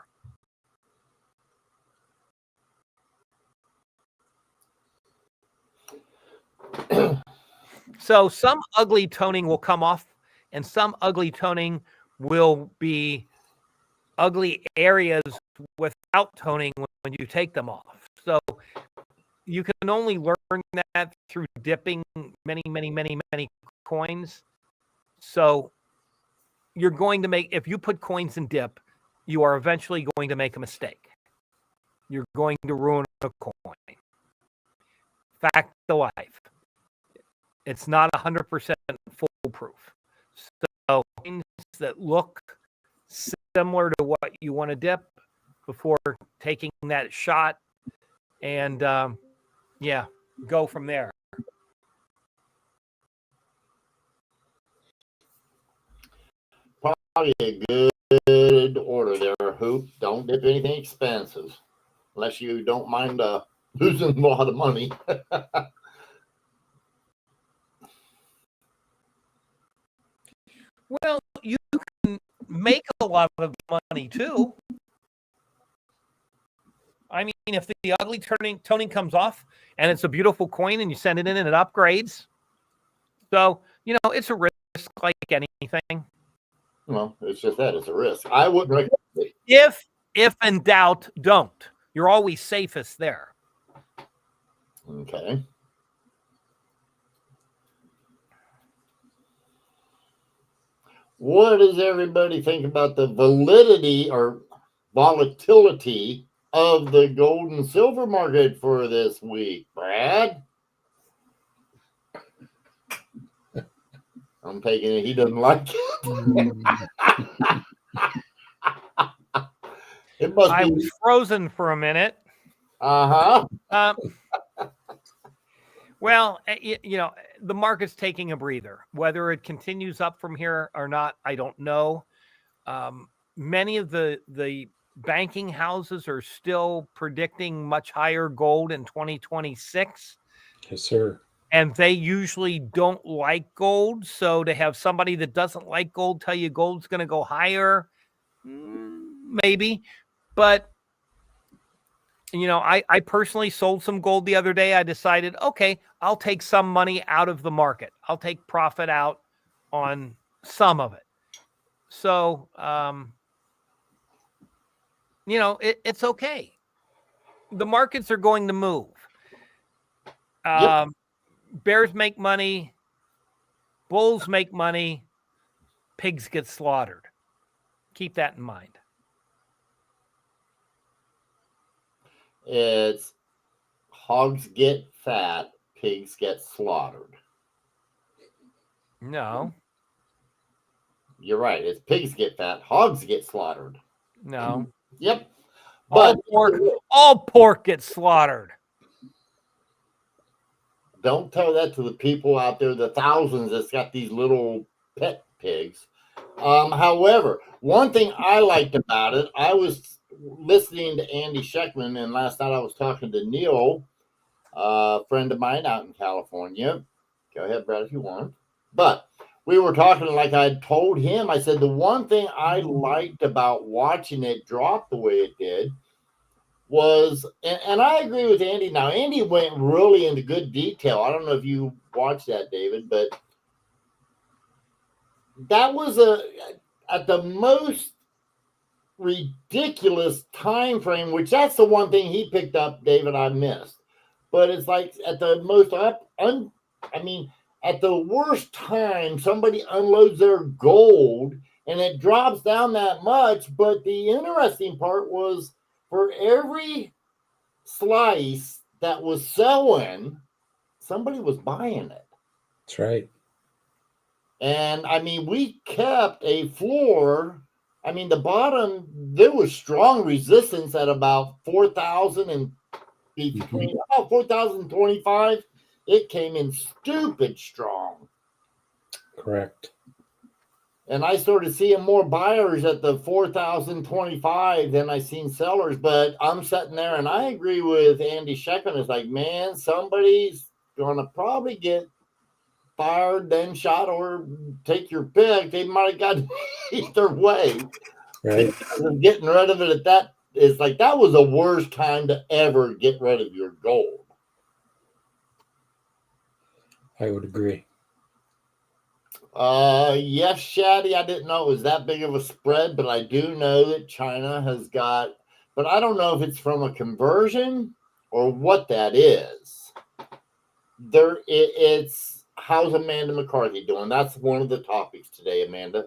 So some ugly toning will come off, and some ugly toning will be ugly areas without toning when you take them off. So you can only learn that through dipping many, many, many, many coins. So you're going to make, if you put coins in dip, you are eventually going to make a mistake. You're going to ruin a coin. Fact of life. It's not 100% foolproof. So coins that look similar to what you want to dip before taking that shot, and go from there. Probably a good order there, Hoop. Don't dip anything expensive unless you don't mind losing a lot of money. Well, you can make a lot of money too. I mean, if the ugly toning comes off and it's a beautiful coin and you send it in and it upgrades. So, it's a risk like anything. Well, it's just that. It's a risk. I wouldn't recommend it. If in doubt, don't. You're always safest there. Okay. What does everybody think about the validity or volatility of the gold and silver market for this week, Brad? I'm taking it he doesn't like it. It must I be. was frozen for a minute. Uh-huh. Well, the market's taking a breather. Whether it continues up from here or not, I don't know. Many of the banking houses are still predicting much higher gold in 2026. Yes, sir. And they usually don't like gold. So to have somebody that doesn't like gold tell you gold's going to go higher, maybe. But, I personally sold some gold the other day. I decided, okay, I'll take some money out of the market. I'll take profit out on some of it. So, it's okay. the markets are going to move. Yep. Bears make money, bulls make money, pigs get slaughtered. Keep that in mind. It's hogs get fat, pigs get slaughtered. No, You're right. It's pigs get fat, hogs get slaughtered. no. Yep. But All pork gets slaughtered. don't tell that to the people out there, the thousands that's got these little pet pigs. However, one thing I liked about it, I was listening to Andy Sheckman, and last night I was talking to Neil, a friend of mine out in California. Go ahead, Brad, if you want. But we were talking, like I told him, I said the one thing I liked about watching it drop the way it did was, and I agree with Andy. Now, Andy went really into good detail. I don't know if you watched that, David, but that was at the most ridiculous time frame, which that's the one thing he picked up, David, I missed. But it's like at the most at the worst time, somebody unloads their gold and it drops down that much. But the interesting part was, for every slice that was selling, somebody was buying it. That's right. And we kept a floor. The bottom, there was strong resistance at about 4,000 and between 4,025. It came in stupid strong. Correct. And I started seeing more buyers at the 4,025 than I seen sellers. But I'm sitting there, and I agree with Andy Sheckman. It's like, man, somebody's going to probably get fired, then shot, or take your pick. They might have got either way. Right. Getting rid of it at that, it's like that was the worst time to ever get rid of your gold. I would agree. Yes, Shaddy, I didn't know it was that big of a spread, but I do know that China has got, but I don't know if it's from a conversion or what that is. It's how's Amanda McCarthy doing? That's one of the topics today, Amanda.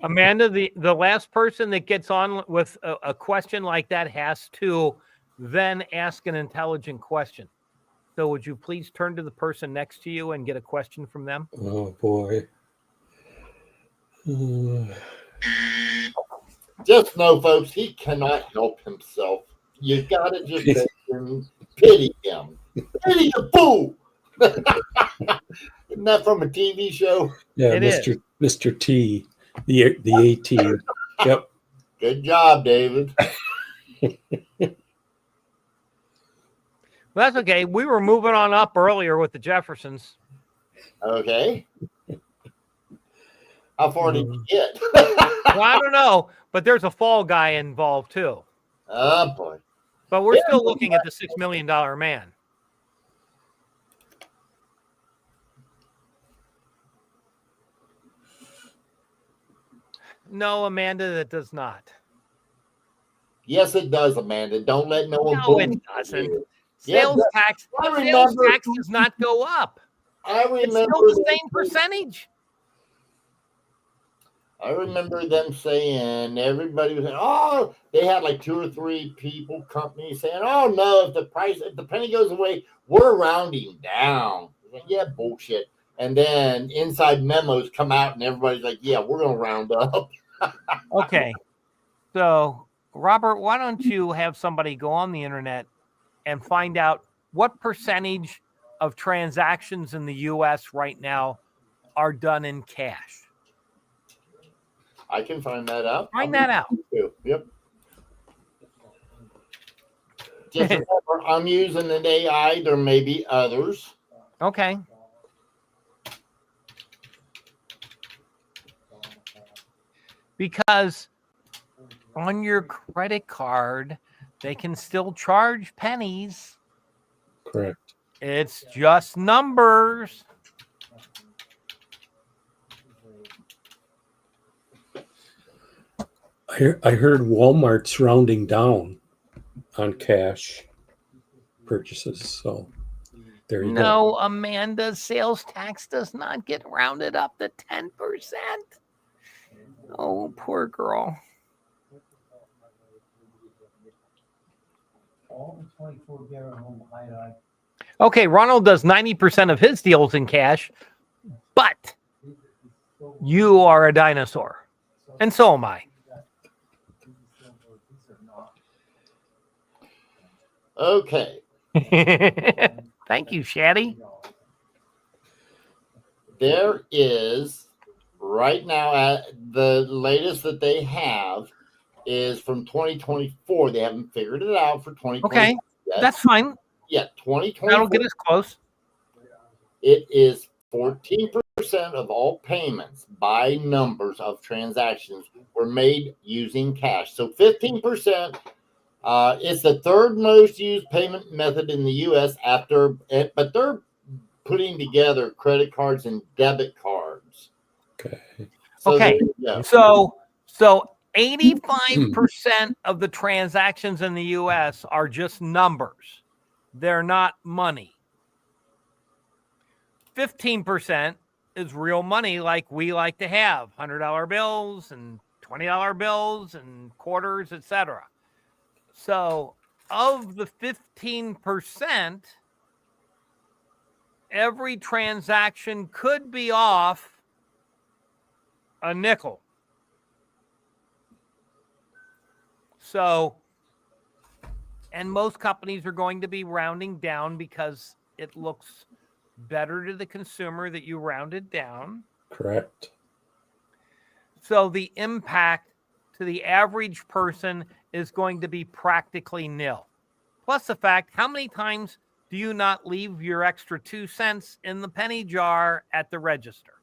Amanda, the last person that gets on with a question like that has to then ask an intelligent question. So would you please turn to the person next to you and get a question from them? Oh, boy. Just know, folks, he cannot help himself. You got to just pity him. Pity the fool. Isn't that from a TV show? Yeah, It is. Mr. T, the A-Team. Yep. Good job, David. Well, that's okay. We were moving on up earlier with the Jeffersons. Okay. How far did you get? Well, I don't know, but there's a fall guy involved too. Oh, boy. But we're still looking at the $6 million man. No, Amanda, that does not. Yes, it does, Amanda. Don't let no one No, pull it you. doesn't. Yeah, Sales tax does not go up. I It's remember still the same percentage. I remember them saying, everybody was saying, oh, they had like 2 or 3 people, companies saying, oh no, if the penny goes away, we're rounding down. Like, yeah, bullshit. And then inside memos come out and everybody's like, yeah, we're going to round up. Okay. So, Robert, why don't you have somebody go on the internet and find out what percentage of transactions in the U.S. right now are done in cash? I can find that out. Find that out. Yep. Just remember, I'm using an AI. There may be others. Okay. Because on your credit card, they can still charge pennies. Correct. It's just numbers. I I heard Walmart's rounding down on cash purchases. So there you go. No, Amanda, sales tax does not get rounded up to 10%. Oh, poor girl. Okay, Ronald does 90% of his deals in cash, but you are a dinosaur. And so am I. Okay. Thank you, Shaddy. There is right now the latest that they have is from 2024. They haven't figured it out for 2020. Okay, yet. that's fine. Yeah, 2024. That'll get us close. It is 14% of all payments by numbers of transactions were made using cash. So 15%. It's the third most used payment method in the U.S. but they're putting together credit cards and debit cards. Okay. So Okay. there you go. So 85% of the transactions in the U.S. are just numbers. They're not money. 15% is real money like we like to have, $100 bills and $20 bills and quarters, etc. So of the 15%, every transaction could be off a nickel. So, and most companies are going to be rounding down because it looks better to the consumer that you rounded down. Correct. So the impact to the average person is going to be practically nil. Plus the fact, how many times do you not leave your extra 2 cents in the penny jar at the register?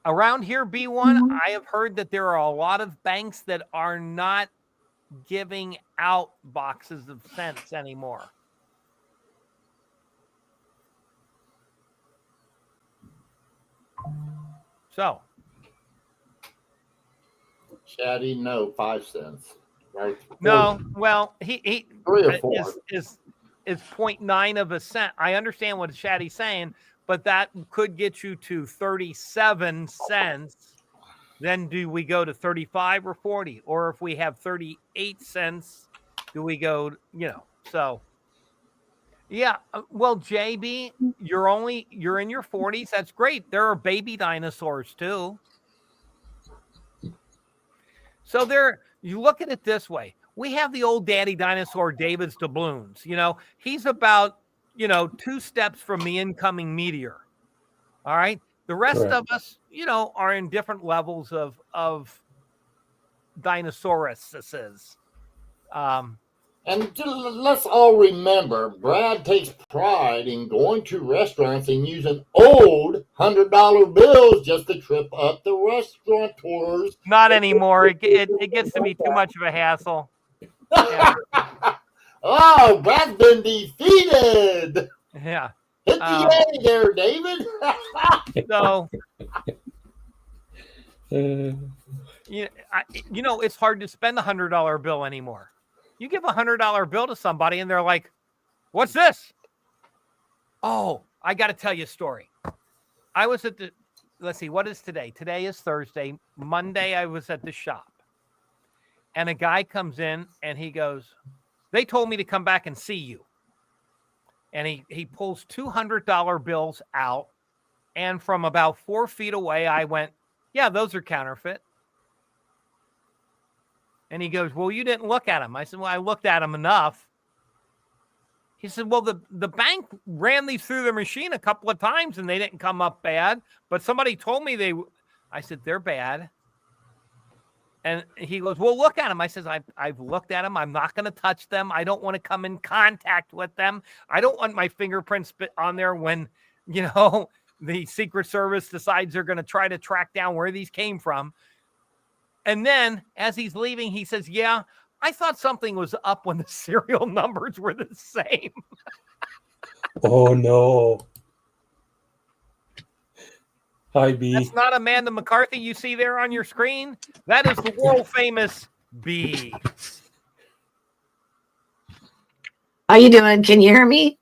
Around here, B1, I have heard that there are a lot of banks that are not giving out boxes of cents anymore. So, Shaddy, no, 5 cents. Right? no, well, he 3 or 4. is 0.9 of a cent. I understand what Shaddy's saying, but that could get you to 37 cents. Then do we go to 35 or 40? Or if we have 38 cents, do we go, so yeah. Well, JB, you're in your 40s. That's great. There are baby dinosaurs too. So you look at it this way. We have the old daddy dinosaur, David's doubloons. He's about, 2 steps from the incoming meteor. All right. The rest Correct. of us, are in different levels of dinosauruses. And let's all remember, Brad takes pride in going to restaurants and using old $100 bills just to trip up the restaurateurs. Not anymore. It gets to be too much of a hassle. Yeah. Oh, Brad's been defeated. Yeah. Hit the A there, David. So, Uh, it's hard to spend a $100 bill anymore. You give a $100 bill to somebody and they're like, "What's this?" Oh, I got to tell you a story. I was at let's see, what is today? Today is Thursday. Monday, I was at the shop. And a guy comes in and he goes, "They told me to come back and see you." And he pulls $200 bills out. And from about 4 feet away, I went, "Yeah, those are counterfeit." And he goes, "Well, you didn't look at them." I said, "Well, I looked at them enough." He said, "Well, the bank ran these through their machine a couple of times and they didn't come up bad. But somebody told me I said, "They're bad." And he goes, "Well, look at them." I said, I've looked at them. I'm not going to touch them. I don't want to come in contact with them. I don't want my fingerprints on there when, the Secret Service decides they're going to try to track down where these came from. And then as he's leaving, he says, "Yeah, I thought something was up when the serial numbers were the same." oh no. Hi, B. That's not Amanda McCarthy you see there on your screen. That is the world famous B. How you doing? Can you hear me?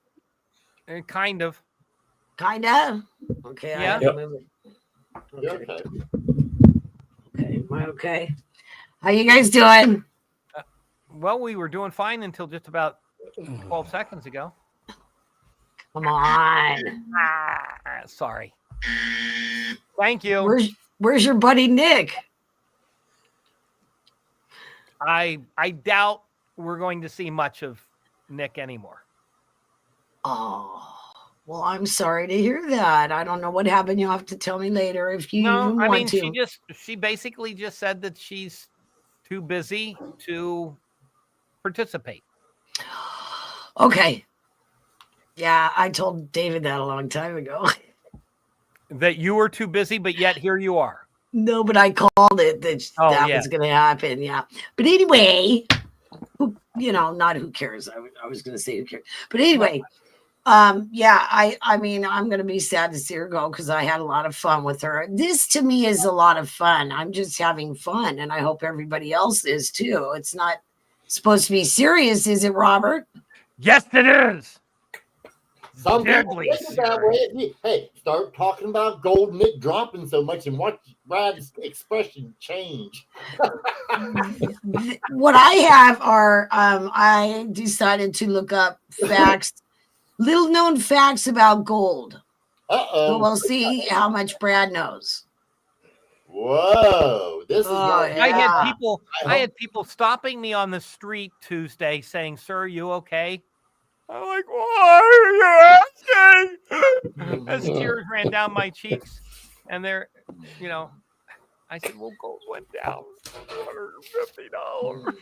Kind of. Kinda. Okay. I Yeah. had to move it. You're Okay. okay. Okay. Am I okay? How you guys doing? Well, we were doing fine until just about 12 seconds ago. Come on. Sorry. Thank you. Where's your buddy Nick? I doubt we're going to see much of Nick anymore. Oh, well, I'm sorry to hear that. I don't know what happened. You'll have to tell me later if you No, even I want mean to. she basically just said that she's too busy to participate. Okay. Yeah, I told David that a long time ago. That you were too busy, but yet here you are. No, but I called it that Oh, that yeah. was going to happen. Yeah. But anyway, not who cares. I was going to say who cares. But anyway, yeah, I mean, I'm going to be sad to see her go because I had a lot of fun with her. This to me is a lot of fun. I'm just having fun, and I hope everybody else is too. It's not supposed to be serious, is it, Robert? Yes, it is. Some people Deadly think it that way. Hey, start talking about gold Nick dropping so much and watch Brad's expression change. What I have are I decided to look up facts, little known facts about gold. So Uh-oh. we'll see how much Brad knows. Whoa. This is Oh, not- yeah. I had people stopping me on the street Tuesday saying, "Sir, you okay?" I'm like, "Why are you asking?" As tears ran down my cheeks, and they're, I said, "Well, gold went down $150."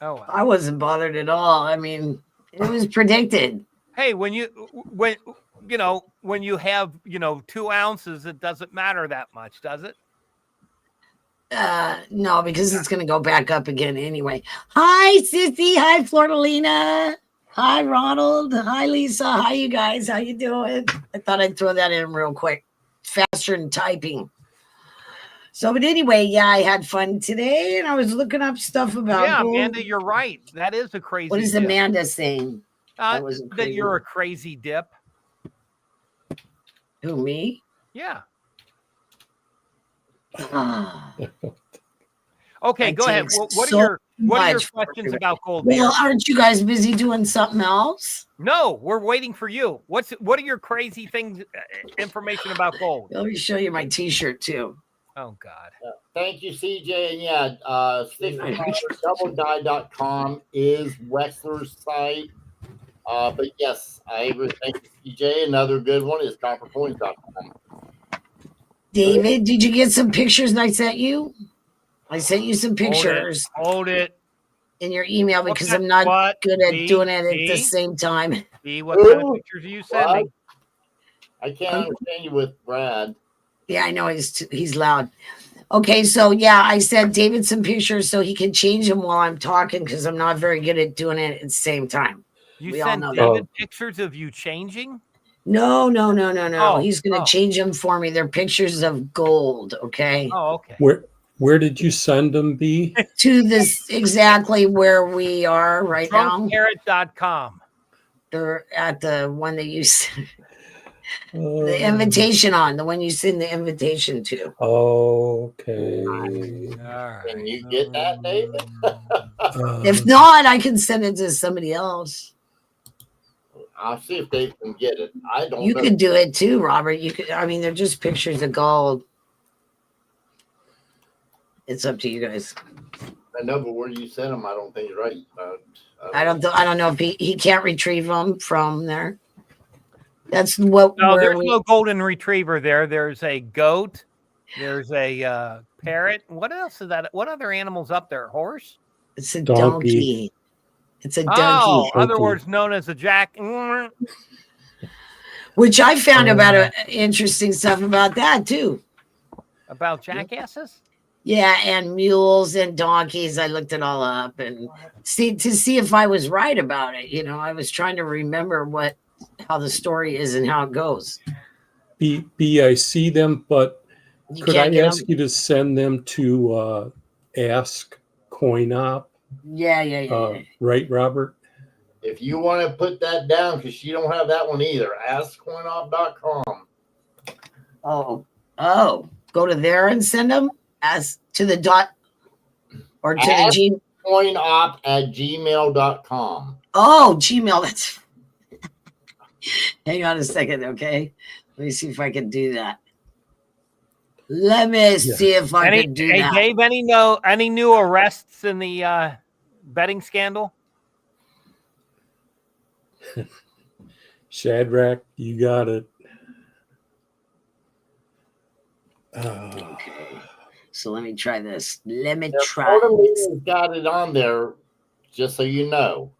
Oh, well. I wasn't bothered at all. I mean, it was predicted. Hey, when you have 2 ounces, it doesn't matter that much, does it? No, because it's going to go back up again anyway. Hi, Sissy. Hi, Flordelina. Hi, Ronald. Hi, Lisa. Hi, you guys. How you doing? I thought I'd throw that in real quick, faster than typing. So, but anyway, yeah, I had fun today, and I was looking up stuff about. Yeah, gold. Amanda, you're right. That is a crazy. What is dip. Amanda saying? That you're a crazy dip. Who, me? Yeah. Ah. Okay, I go ahead. take What so are your much questions for about gold? Well, Beer? aren't you guys busy doing something else? No, we're waiting for you. What are your crazy things? Information about gold? Let me show you my T-shirt too. Oh God. Thank you, CJ. And yeah, doubleguy.com is Wexler's site. But yes, I agree. Thank you, CJ. Another good one is coppercoins.com. David, did you get some pictures I sent you? I sent you some pictures Hold it. in your email because Okay, I'm not what? good at B, doing it at B? the same time. See what kind of Ooh, pictures are you sending? I can't understand you with Brad. Yeah, I know he's loud. Okay, so yeah, I sent David some pictures so he can change them while I'm talking because I'm not very good at doing it at the same time. You we all sent know that. David pictures of you changing? No. Oh, He's gonna change them for me. They're pictures of gold. Okay. Oh, okay. Where did you send them, B? To this exactly where we are right now. DrunkCarrot.com. They're at the one that you the Oh, invitation on, the one you send the invitation to. okay. All right. Can you get that, David? If not, I can send it to somebody else. I'll see if they can get it. I don't You know. could do it too, Robert. You could. I mean, they're just pictures of gold. It's up to you guys. I know, but where you sent them, I don't think is right. I don't know if he can't retrieve them from there. That's what. No, where there's we- no golden retriever there. There's a goat. There's a parrot. What else is that? What other animals up there? Horse? It's a Donkey. donkey. It's a donkey. Oh, Donkey. other words known as a jack. Which I found about interesting stuff about that too. About jackasses? Yeah, and mules and donkeys. I looked it all up and see if I was right about it. I was trying to remember what how the story is and how it goes. I see them, but You could can't I get ask them. you to send them to Ask CoinOp? Yeah. Right, Robert? If you want to put that down, because you don't have that one either, askcoinoff.com. Oh, go to there and send them as to the dot or to the G. Coinop@gmail.com. Oh, Gmail. That's. Hang on a second, okay? Let me see if I can do that. Let me see if I can do Hey, that. Dave, any new arrests in the betting scandal? Shadrach, you got it. Okay. So let me try this. Let me Yeah, try Florida this. Leading's got it on there, just so you know.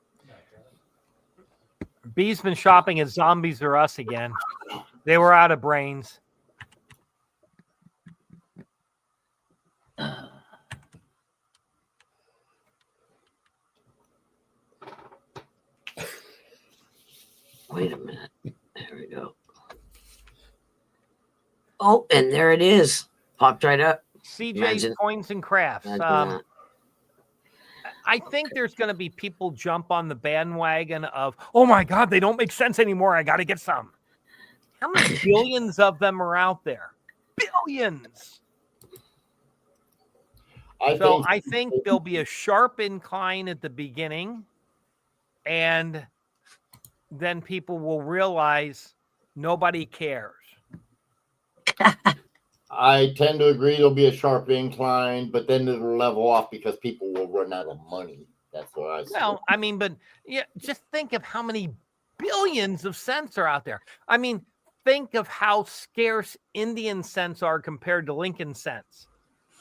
B's been shopping at Zombies R Us again. They were out of brains. Wait a minute. There we go. Oh, and there it is. Popped right up. CJ's Imagine- Coins and Crafts. Imagine that. I think there's going to be people jump on the bandwagon of, oh my God, they don't make sense anymore. I got to get some. How many billions of them are out there? Billions. I think there'll be a sharp incline at the beginning, and then people will realize nobody cares. I tend to agree there'll be a sharp incline, but then it'll level off because people will run out of money. That's what I say. Well, I mean, but yeah, just think of how many billions of cents are out there. I mean, think of how scarce Indian cents are compared to Lincoln cents.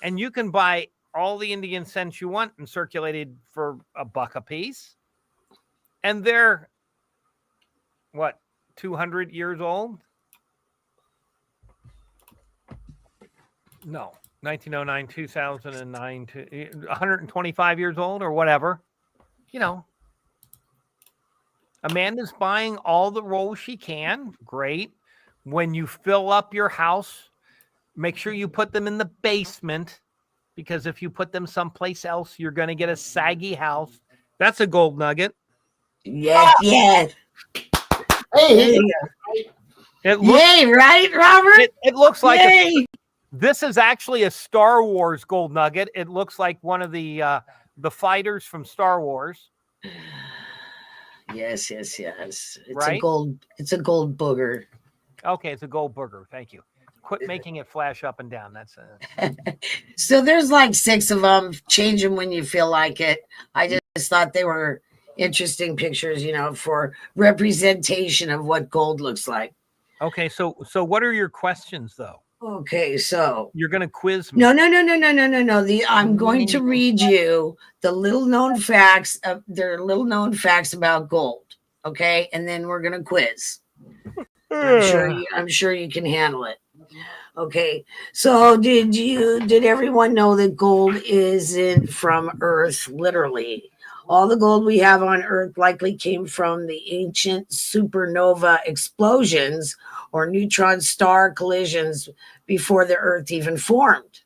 And you can buy all the Indian cents you want and circulated for $1 a piece. And they're, what, 200 years old? No, 1909, 2009, 125 years old or whatever. You know, Amanda's buying all the rolls she can. Great. When you fill up your house, make sure you put them in the basement, because if you put them someplace else, you're going to get a saggy house. That's a gold nugget. Yes. Hey, It looks, Yay, right, Robert? it looks like Yay. this is actually a Star Wars gold nugget. It looks like one of the fighters from Star Wars. Yes. It's Right? It's a gold booger. Okay, it's a gold burger. Thank you. Quit making it flash up and down. That's So there's like 6 of them. Change them when you feel like it. I just thought they were interesting pictures, for representation of what gold looks like. okay. So what are your questions though? Okay, so You're going to quiz me. no. I'm going to read you the little known facts. There are little known facts about gold. Okay, and then we're gonna quiz. I'm sure you can handle it. Okay, so did everyone know that gold isn't from Earth? Literally, all the gold we have on Earth likely came from the ancient supernova explosions or neutron star collisions before the Earth even formed.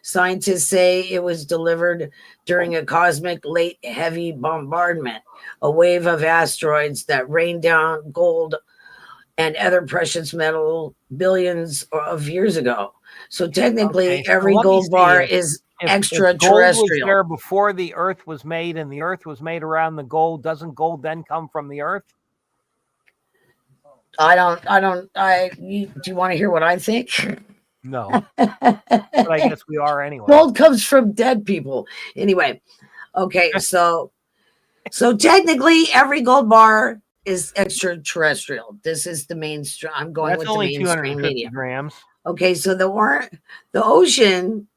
Scientists say it was delivered during a cosmic late heavy bombardment, a wave of asteroids that rained down gold and other precious metal billions of years ago. So technically, Okay, so every let me gold see bar if- is If gold was extraterrestrial. there before the Earth was made, and the Earth was made around the gold, doesn't gold then come from the Earth? Do you want to hear what I think? No, but I guess we are anyway. Gold comes from dead people. Anyway, okay, so technically every gold bar is extraterrestrial. This is the mainstream. I'm going That's with the only mainstream 250 media. grams. Okay, so the ocean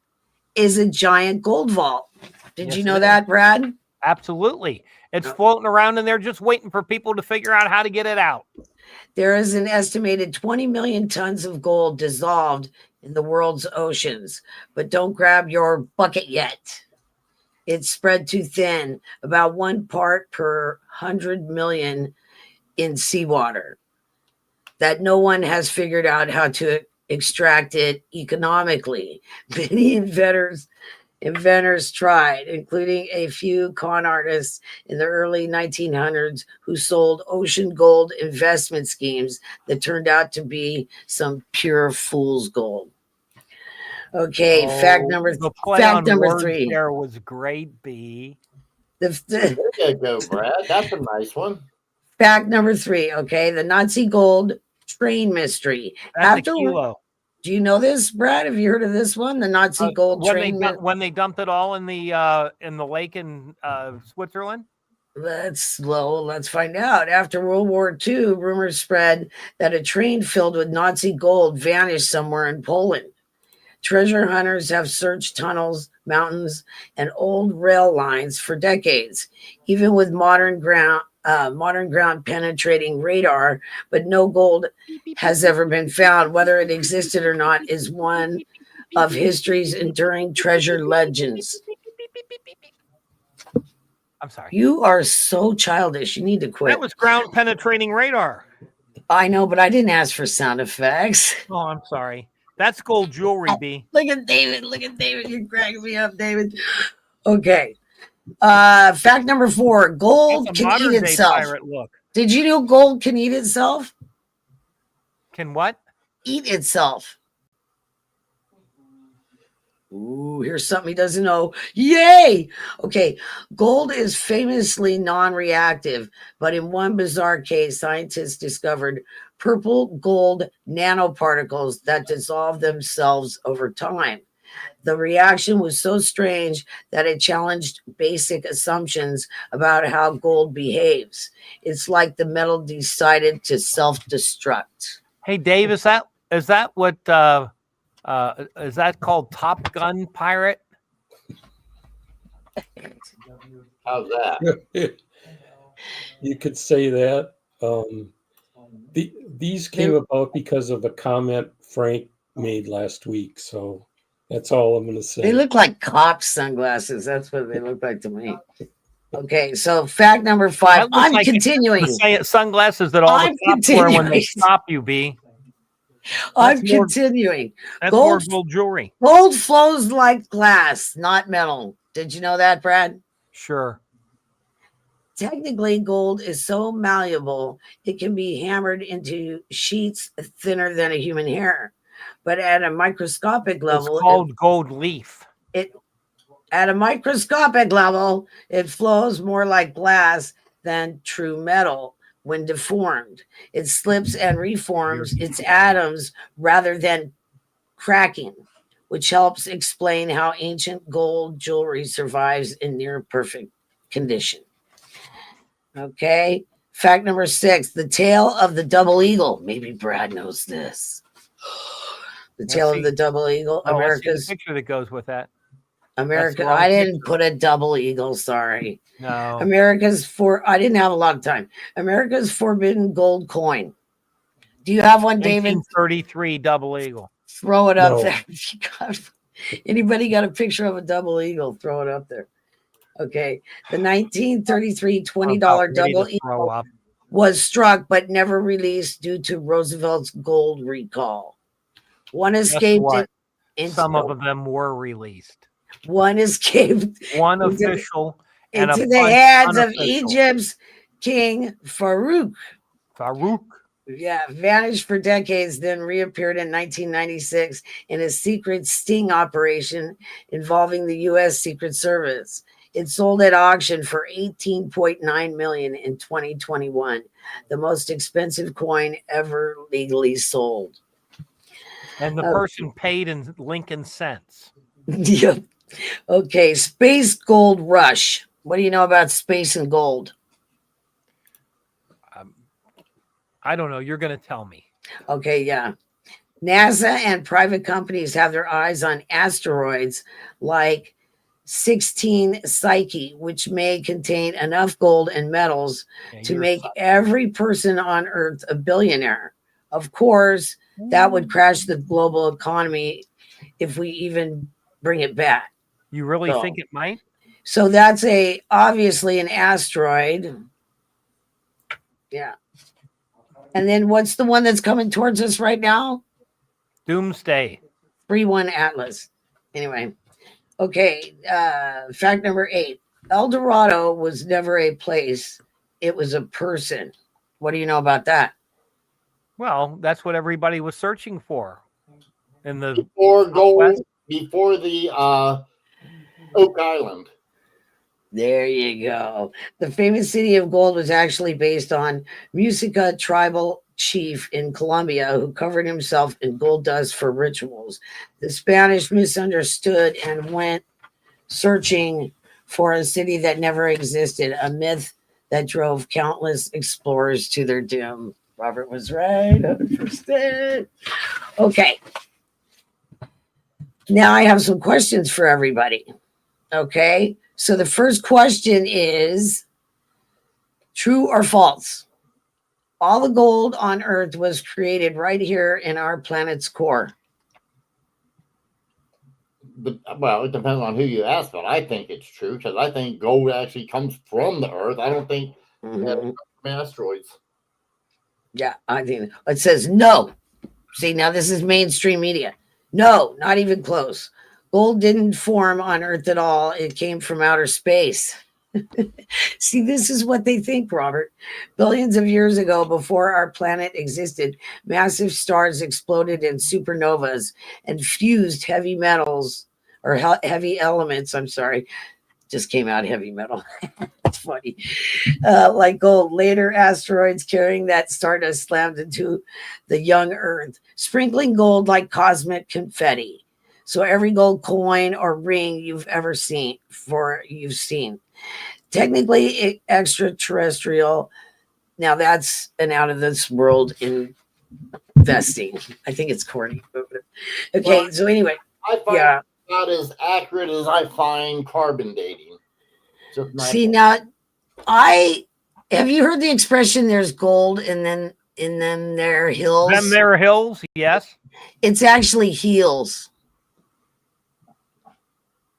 is a giant gold vault. Did Yes, you it know is. that, Brad? Absolutely. It's floating around in there just waiting for people to figure out how to get it out. There is an estimated 20 million tons of gold dissolved in the world's oceans, but don't grab your bucket yet. It's spread too thin, about 1 part per 100 million in seawater that no one has figured out how to extract it economically. Many inventors tried, including a few con artists in the early 1900s who sold ocean gold investment schemes that turned out to be some pure fool's gold. Okay, fact Oh, number the play fact on number words 3. there was great, B. The, There you go, Brad. That's a nice one. fact number 3. Okay, the Nazi gold train mystery. That's a kilo. Do you know this, Brad? Have you heard of this one? The Nazi gold when train. when they dumped it all in the lake in Switzerland. Let's slow. Let's find out. After World War II, rumors spread that a train filled with Nazi gold vanished somewhere in Poland. Treasure hunters have searched tunnels, mountains, and old rail lines for decades, even with modern ground penetrating radar, but no gold has ever been found. Whether it existed or not is one of history's enduring treasure legends. I'm sorry. You are so childish. You need to quit. That was ground penetrating radar. I know, but I didn't ask for sound effects. Oh, I'm sorry. That's gold jewelry, B. Look at David. Look at David. You're cracking me up, David. Okay. Fact number 4. Gold That's a can modern eat day itself. pirate look. Did you know gold can eat itself? Can what? Eat itself. Ooh, here's something he doesn't know. Yay! Okay, gold is famously non-reactive, but in one bizarre case, scientists discovered purple gold nanoparticles that dissolve themselves over time. The reaction was so strange that it challenged basic assumptions about how gold behaves. It's like the metal decided to self-destruct. Hey, Dave, is that what is that called Top Gun Pirate? How's that? You could say that. These came about because of a comment Frank made last week. So that's all I'm going to say. They look like cop sunglasses. That's what they look like to me. Okay, so fact number 5. I'm like continuing. The sunglasses that all I'm the cops wear when they continuing. stop you, B. I'm more- continuing. That's Gold- more gold jewelry. Gold flows like glass, not metal. Did you know that, Brad? Sure. Technically, gold is so malleable, it can be hammered into sheets thinner than a human hair. But at a microscopic level, It's called gold leaf. at a microscopic level, it flows more like glass than true metal when deformed. It slips and reforms its atoms rather than cracking, which helps explain how ancient gold jewelry survives in near perfect condition. Okay. Fact number 6, the tail of the double eagle. Maybe Brad knows this. The tail of the double eagle. Oh, I see the America's picture that goes with that. America. wrong I didn't picture. put a double eagle. Sorry. No. I didn't have a lot of time. America's forbidden gold coin. Do you have one, David? 1933 double eagle. Throw it up No. there. Anybody got a picture of a double eagle? Throw it up there. Okay. The 1933 $20 double Throw eagle up. was struck but never released due to Roosevelt's gold recall. One escaped what? into Some of them were released. one escaped One Into the- official and into a the bunch hands of unofficial. Egypt's King Farouk. Farouk. Yeah, vanished for decades, then reappeared in 1996 in a secret sting operation involving the U.S. Secret Service. It sold at auction for $18.9 million in 2021, the most expensive coin ever legally sold. And the person paid in Lincoln cents. Yep. Okay, space gold rush. What do you know about space and gold? I don't know. You're going to tell me. Okay, yeah. NASA and private companies have their eyes on asteroids like 16 Psyche, which may contain enough gold and metals Yeah, to you're make fucked. every person on Earth a billionaire. Of course, that would crash the global economy if we even bring it back. You really So- think it might? So that's obviously an asteroid. Yeah. And then what's the one that's coming towards us right now? Doomsday. 3-1 Atlas. Anyway, okay. Fact number 8. El Dorado was never a place, it was a person. What do you know about that? Well, that's what everybody was searching for in the Before gold, West. before the Oak Island. There you go. The famous city of gold was actually based on Musica tribal chief in Colombia who covered himself in gold dust for rituals. The Spanish misunderstood and went searching for a city that never existed, a myth that drove countless explorers to their doom. Robert was right, 100%. Okay. Now I have some questions for everybody. Okay. So the first question is true or false? All the gold on Earth was created right here in our planet's core. Well, it depends on who you ask, but I think it's true because I think gold actually comes from the Earth. I don't think Mhm. asteroids. Yeah, I think it says no. See, now this is mainstream media. No, not even close. Gold didn't form on Earth at all. It came from outer space. See, this is what they think, Robert. Billions of years ago, before our planet existed, massive stars exploded in supernovas and fused heavy metals or heavy elements. I'm sorry, just came out heavy metal. It's funny. Like gold. Later, asteroids carrying that stardust slammed into the young Earth, sprinkling gold like cosmic confetti. So every gold coin or ring you've ever seen, you've seen. Technically extraterrestrial. Now that's an out of this world investing. I think it's corny. Okay, Well, so anyway, I find yeah. not as accurate as I find carbon dating. Just my See now, have you heard the expression "there's gold and then in them there hills"? Them there hills, yes. It's actually heels.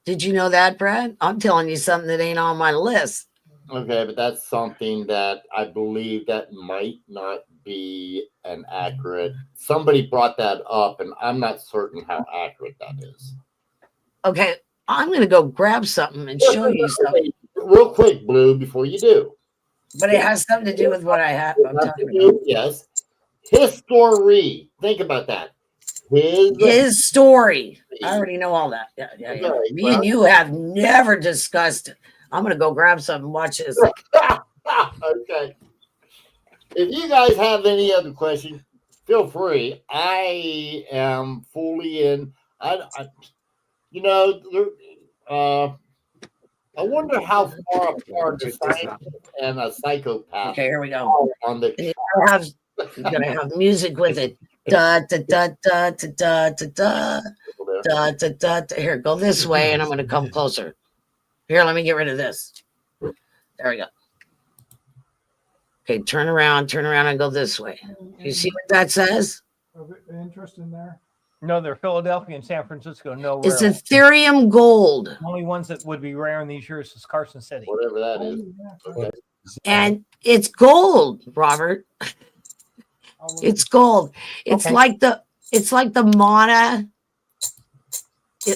Did you know that, Brad? I'm telling you something that ain't on my list. Okay, but that's something that I believe that might not be an accurate. Somebody brought that up, and I'm not certain how accurate that is. Okay, I'm gonna go grab something and show you something, Real quick, Blue, before you do. but it has something to do with what I'm talking about. Yes. History. Think about that. His story. I already know all that. Yeah. Okay, Me and you have never discussed it. I'm gonna go grab something. Watch this. Okay. If you guys have any other questions, feel free. I am fully in. I wonder how far apart a scientist and a psychopath Okay, here we go. are on the. And you're gonna have music with it. Da da da da da da da da da da da. Here, go this way, and I'm gonna come closer. Here, let me get rid of this. There we go. Okay, turn around, and go this way. You see what that says? Interest in there? No, they're Philadelphia and San Francisco. No, It's rare. Ethereum gold, The only ones that would be rare in these years is Carson City. Whatever that is. Okay. and it's gold, Robert. It's gold. It's Okay. like the manna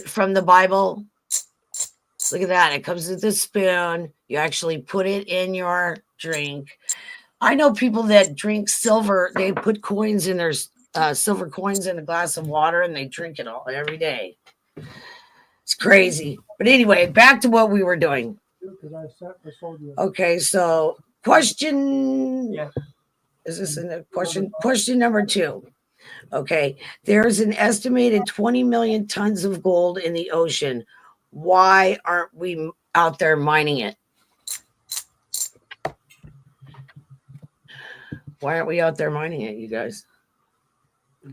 from the Bible. Look at that. It comes with a spoon. You actually put it in your drink. I know people that drink silver. They put coins in their silver coins in a glass of water and they drink it all every day. It's crazy. But anyway, back to what we were doing. Okay, so question. Yeah. Is this in the question? Question number 2. Okay, there's an estimated 20 million tons of gold in the ocean. Why aren't we out there mining it? Why aren't we out there mining it, you guys?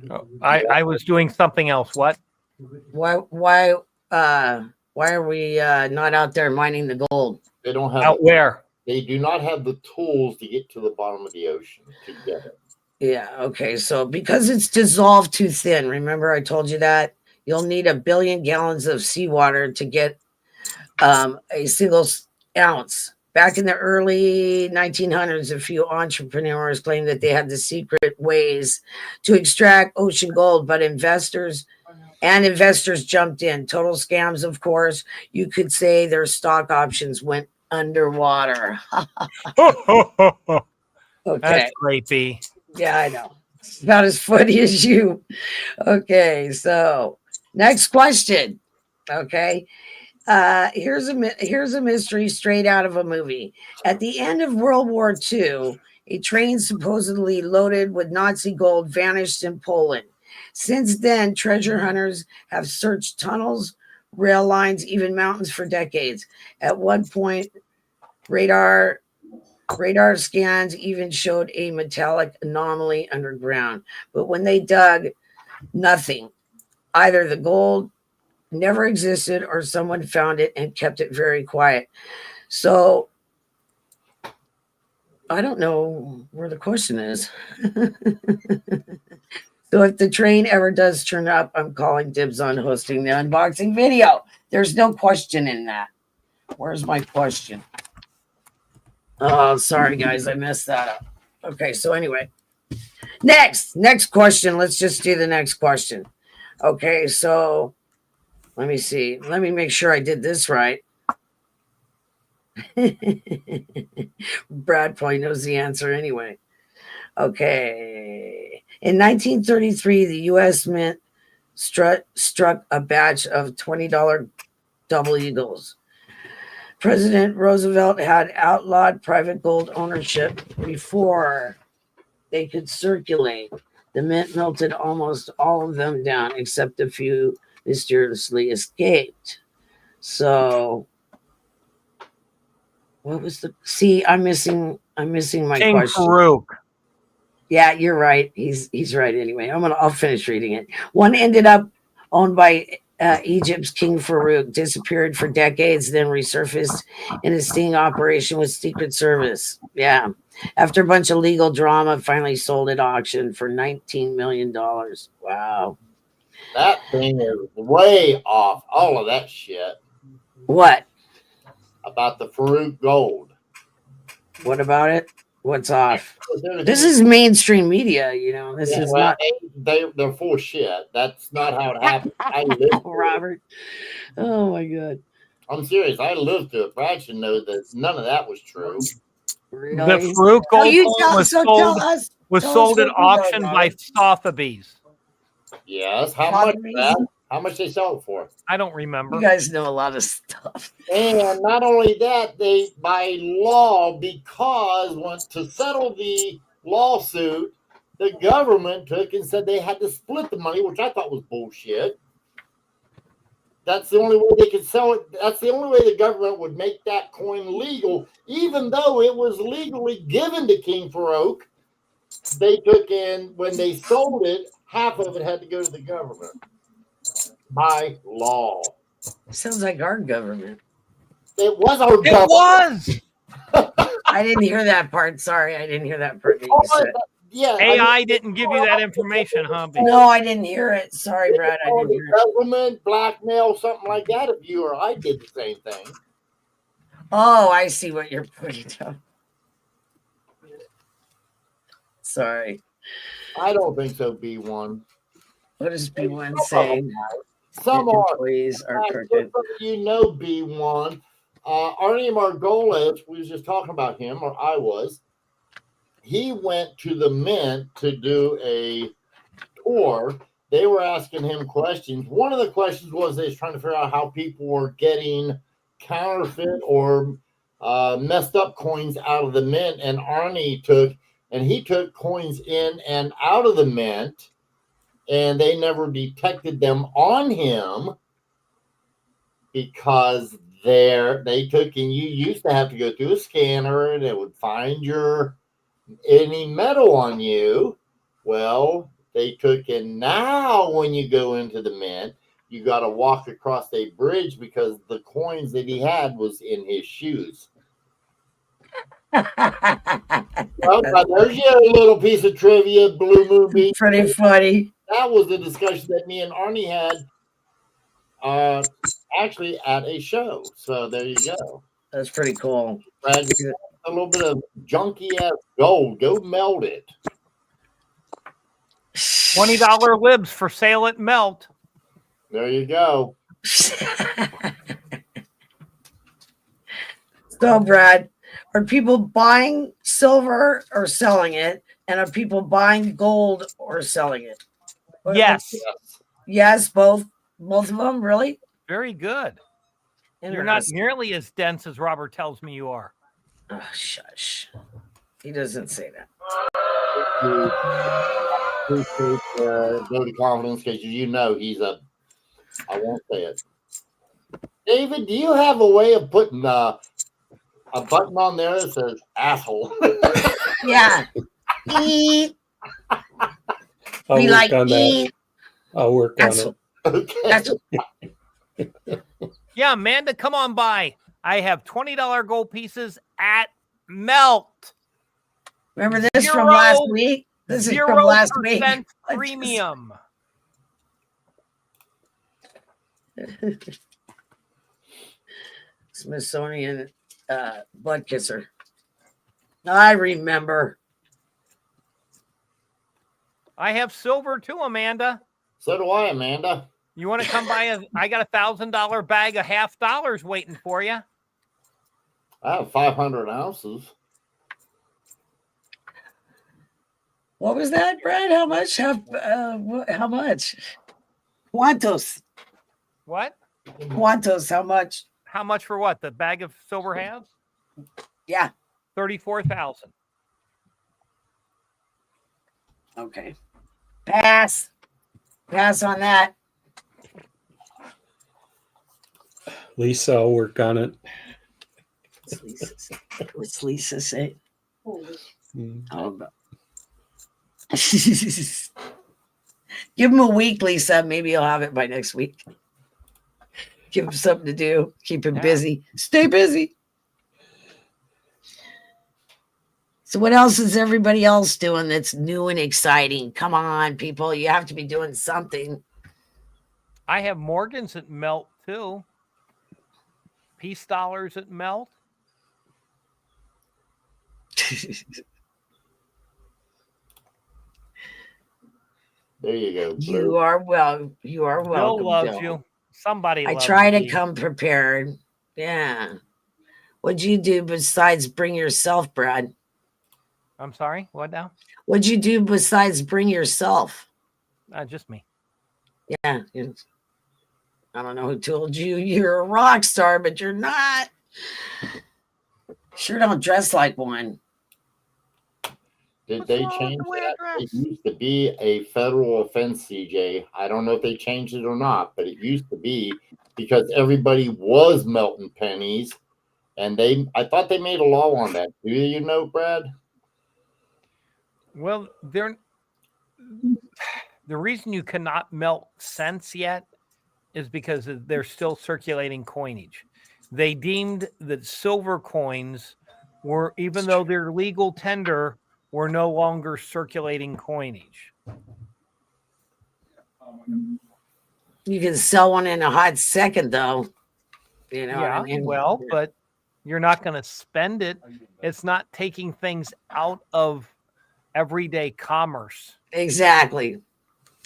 Oh, I was doing something else. What? Why are we not out there mining the gold? They don't have. Out where? They do not have the tools to get to the bottom of the ocean to get it. Yeah, okay. So because it's dissolved too thin, remember I told you that? You'll need 1 billion gallons of seawater to get a single ounce Back in the early 1900s, a few entrepreneurs claimed that they had the secret ways to extract ocean gold, but investors jumped in. Total scams, of course. You could say their stock options went underwater. Okay. That's great, B. Yeah, I know. It's about as funny as you. Okay, so next question. Okay. Here's a mystery straight out of a movie. At the end of World War II, a train supposedly loaded with Nazi gold vanished in Poland. Since then, treasure hunters have searched tunnels, rail lines, even mountains for decades. At one point, radar scans even showed a metallic anomaly underground. But when they dug, nothing. Either the gold never existed or someone found it and kept it very quiet. So I don't know where the question is. So if the train ever does turn up, I'm calling dibs on hosting the unboxing video. There's no question in that. Where's my question? Oh, sorry, guys. I messed that up. Okay, so anyway. Next question. Let's just do the next question. Okay, so let me see. Let me make sure I did this right. Brad probably knows the answer anyway. Okay. In 1933, the U.S. Mint struck a batch of $20 double eagles. President Roosevelt had outlawed private gold ownership before they could circulate. The mint melted almost all of them down, except a few mysteriously escaped. So, what was the? See, I'm missing my King question. Farouk. Yeah, you're right. He's right anyway. I'll finish reading it. One ended up owned by Egypt's King Farouk, disappeared for decades, then resurfaced in a sting operation with Secret Service. Yeah. After a bunch of legal drama, finally sold at auction for $19 million. Wow. That thing is way off. All of that shit What? about the Farouk gold. What about it? What's off? This is mainstream media, you know. This is well, not. they're full of shit. That's not how it happened. I lived Robert. Oh my God. I'm serious. I lived through it. Brad should know that none of that was true. Really? The Farouk Oh, gold you coin tell, was so sold tell us. was tell sold us at what you know auction about by it. Yes. Sotheby's. How much, Sotheby's? Brad? How much they sell it for? I don't remember. You guys know a lot of stuff. And not only that, they by law, because to settle the lawsuit, the government took and said they had to split the money, which I thought was bullshit. That's the only way they could sell it. That's the only way the government would make that coin legal, even though it was legally given to King Farouk. They took in, when they sold it, half of it had to go to the government by law. Sounds like our government. It was our It government. was. I didn't hear that part. Sorry, I didn't hear that part that you said. Yeah, AI didn't give you that information, huh? B? No, I didn't hear it. Sorry, Brad. I didn't hear it. Government, blackmail, something like that. If you or I did the same thing. Oh, I see what you're putting down. Sorry. I don't think so, B1. What does B1 say? Some are. Employees are Just crooked. so you know, B1. Arnie Margolis, we was just talking about him, or I was. He went to the Mint to do a tour. They were asking him questions. One of the questions was they was trying to figure out how people were getting counterfeit or messed up coins out of the Mint. And Arnie took coins in and out of the Mint, and they never detected them on him because they took, and you used to have to go through a scanner and it would find any metal on you. Well, they took, and now when you go into the Mint, you got to walk across a bridge because the coins that he had was in his shoes. Well, there's your little piece of trivia, Blue Moon Beach. Pretty funny. That was the discussion that me and Arnie had actually at a show. So there you go. That's pretty cool. Brad, you got a little bit of junky ass gold. Go melt it. $20 libs for sale at Melt. There you go. So, Brad, are people buying silver or selling it? And are people buying gold or selling it? Yes. Yes, both of them, really? Very good. You're not Interesting. nearly as dense as Robert tells me you are. Oh, shush. He doesn't say that. Appreciate vote of confidence because you know he's a. I won't say it. David, do you have a way of putting a button on there that says asshole? Yeah. Eat. I'll Be work like, on that. eat. I'll work on That's, it. Okay. that's Yeah, Amanda, come on by. I have $20 gold pieces at Melt. Remember this from last Zero- week? This is from last week. 0% premium. Smithsonian butt kisser. I remember. I have silver too, Amanda. So do I, Amanda. You want to come by? I got $1,000 bag of $half waiting for you. I have 500 ounces. What was that, Brad? How much? How much? Quantos. What? Quantos. How much? How much for what? The bag of silver halves? Yeah. 34,000. Okay. Pass. Pass on that. Lisa, I'll work on it. What's Lisa say? Mm. Oh, no. Give him a week, Lisa. Maybe he'll have it by next week. Give him something to do. Keep him busy. Stay busy. So what else is everybody else doing that's new and exciting? Come on, people. You have to be doing something. I have Morgans at Melt too. Peace dollars at Melt. There you go. You Blue. are well. You are welcome. Bill loves Bill. you. Somebody I loves try to you. come prepared. Yeah. What'd you do besides bring yourself, Brad? I'm sorry. What now? What'd you do besides bring yourself? Just me. Yeah. I don't know who told you you're a rock star, but you're not. Sure don't dress like one. Did What's they wrong with change the way I that? dress? It used to be a federal offense, CJ. I don't know if they changed it or not, but it used to be because everybody was melting pennies, and I thought they made a law on that. Do you know, Brad? Well, the reason you cannot melt cents yet is because they're still circulating coinage. They deemed that silver coins were, even though they're legal tender, were no longer circulating coinage. You can sell one in a hot second, though. You know what I mean? Well, but you're not going to spend it. It's not taking things out of everyday commerce. Exactly.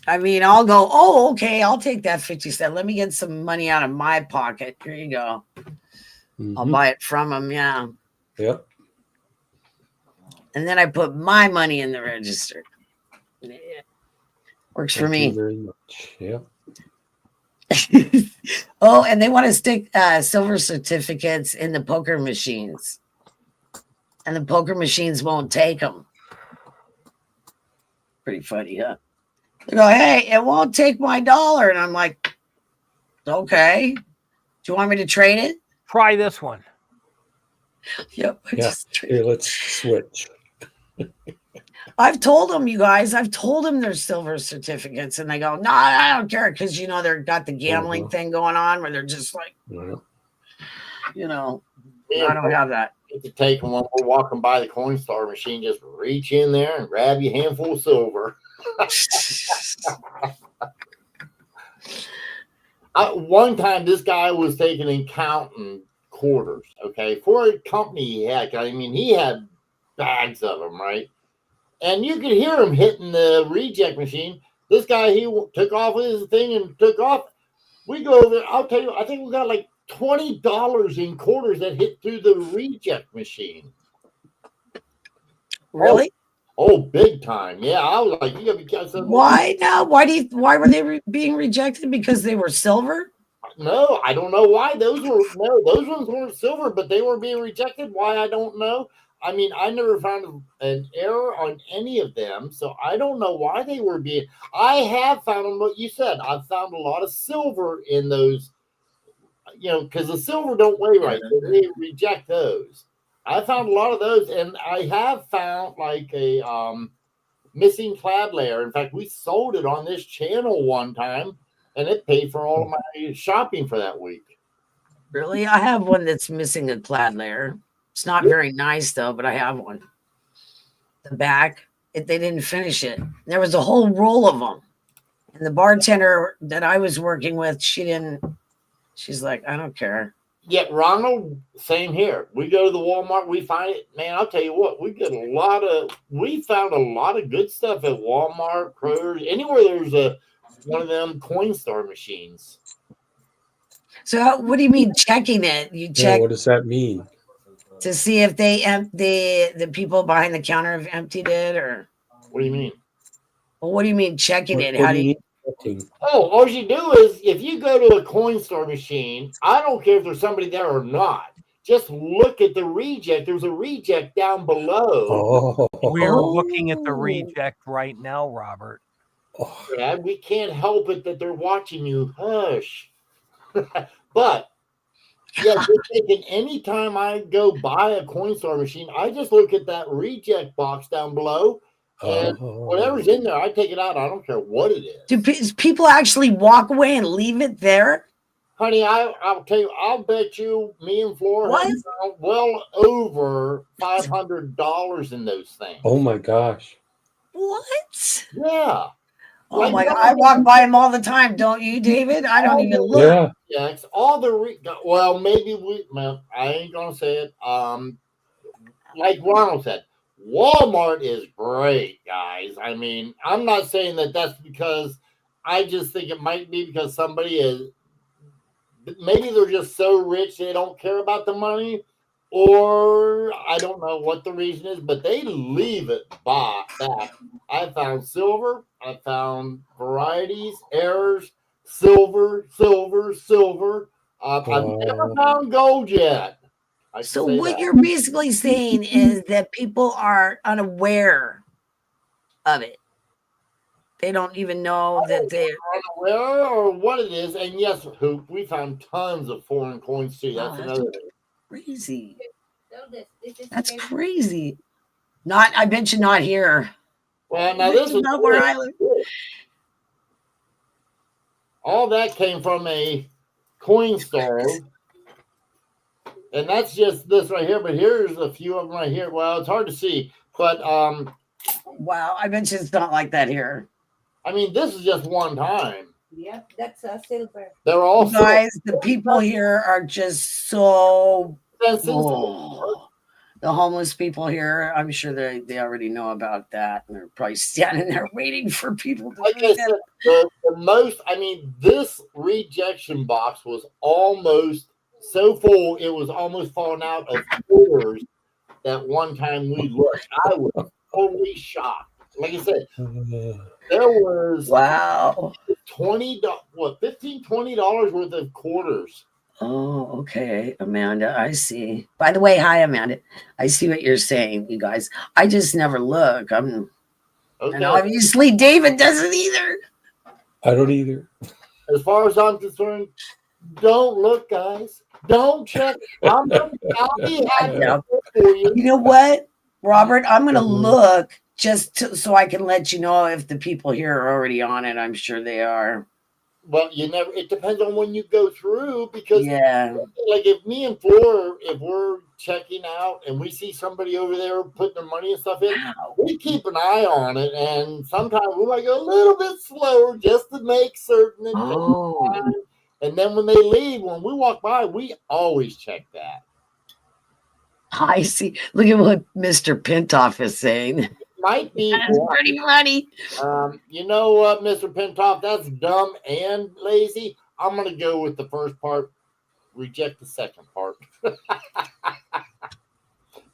I mean, I'll go, oh, okay, I'll take that 50 cents. Let me get some money out of my pocket. Here you go. I'll Mhm. buy it from them. Yeah. Yep. And then I put my money in the register. Yeah. Works for Thank you me. very much. Yep. Oh, and they want to stick silver certificates in the poker machines. And the poker machines won't take them. Pretty funny, huh? They go, hey, it won't take my dollar. And I'm like, okay. Do you want me to trade it? Try this one. Yep. I Yeah. just traded. Here, let's switch. I've told them, you guys, I've told them there's silver certificates. And they go, no, I don't care. Because, you know, they've got the gambling thing going on where they're just like, Yeah. you know, Yeah, I don't have that. to take them when we're walking by the Coinstar machine. Just reach in there and grab you a handful of silver. One time, this guy was taking and counting quarters. Okay, for a company, heck, I mean, he had bags of them, right? And you could hear him hitting the reject machine. This guy, he took off with his thing and took off. We go over there. I'll tell you, I think we got like $20 in quarters that hit through the reject machine. Really? Oh, big time. Yeah, I was like, you gotta be careful. Why now? Why were they being rejected? Because they were silver? No, I don't know why those ones weren't silver, but they were being rejected. Why, I don't know. I mean, I never found an error on any of them, so I don't know why they were being. I have found what you said. I've found a lot of silver in those, because the silver don't weigh right, so they reject those. I found a lot of those, and I have found like a missing clad layer. In fact, we sold it on this channel one time, and it paid for all of my shopping for that week. Really? I have one that's missing a clad layer. It's not very nice though, but I have one. The back, they didn't finish it. There was a whole roll of them. And the bartender that I was working with, she's like, I don't care. Yeah, Ronald, same here. We go to the Walmart, we find it. Man, I'll tell you what, we found a lot of good stuff at Walmart, Kroger, anywhere there's one of them Coinstar machines. So what do you mean checking it? You Yeah, check what does that mean? to see if the people behind the counter have emptied it, or What do you mean? well, what do you mean checking it? What How do do you you mean checking? Oh, all you do is if you go to a Coinstar machine, I don't care if there's somebody there or not. Just look at the reject. There's a reject down below. Oh, We're looking at the Oh. reject right now, Robert. Yeah, we can't help it that they're watching you. Hush. But yeah, just thinking anytime I go buy a Coinstar machine, I just look at that reject box down below, and whatever's in there, I take it out. I don't care what it is. do people actually walk away and leave it there? Honey, I'll tell you, I'll bet you me and Flora What? have found well over $500 in those things. Oh my gosh. What? Yeah. Oh Like, my God! I walk by them all the time, don't you, David? I don't even look. Yeah. Yeah, it's all the well, I ain't gonna say it. Like Ronald said, Walmart is great, guys. I mean, I'm not saying that that's because I just think it might be because somebody is maybe they're just so rich they don't care about the money, or I don't know what the reason is, but they leave it back. I found silver, I found varieties, errors, silver. I've never found gold yet. So what you're basically saying is that people are unaware of it. They don't even know that they're unaware or what it is. And yes, Hoop, we found tons of foreign coins too. That's another thing. Crazy. That's crazy. I bet you not here. Well, now this is not where I live. All that came from a Coinstar. And that's just this right here, but here's a few of them right here. Well, it's hard to see, but wow, I bet you it's not like that here. I mean, this is just one time. Yeah, that's a silver. They're all Guys, the people here are just so sensitive. The homeless people here, I'm sure they already know about that, and they're probably standing there waiting for people to Like I said, the most, I mean, this rejection box was almost so full, it was almost falling out of quarters that one time we looked. I was totally shocked. Like I said, there was wow $20 worth of quarters. Oh, okay, Amanda, I see. By the way, hi, Amanda. I see what you're saying, you guys. I just never look. And obviously David doesn't either. I don't either. As far as I'm concerned, don't look, guys. Don't check. I'll be happy for you. You know what, Robert? I'm going to look so I can let you know if the people here are already on it. I'm sure they are. Well, it depends on when you go through, because like if me and Flora, if we're checking out and we see somebody over there putting their money and stuff in, we keep an eye on it, and sometimes we might go a little bit slower just to make certain. And then when they leave, when we walk by, we always check that. I see. Look at what Mr. Pintoff is saying. Might be That's one. pretty funny. You know what, Mr. Pintoff? That's dumb and lazy. I'm gonna go with the first part. Reject the second part.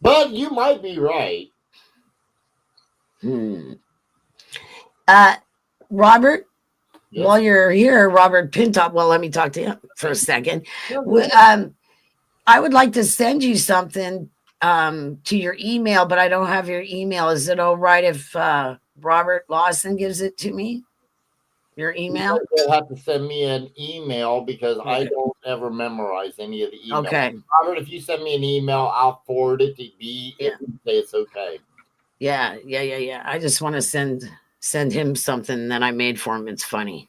But you might be right. Robert, Yes. while you're here, Robert Pintoff. Well, let me talk to him for a second. I would like to send you something to your email, but I don't have your email. Is it all right if Robert Lawson gives it to me? Your email? You'll have to send me an email because I Okay. don't ever memorize any of the emails. Okay. Robert, if you send me an email, I'll forward it to B Yeah. and say it's okay. Yeah. I just want to send him something that I made for him. It's funny.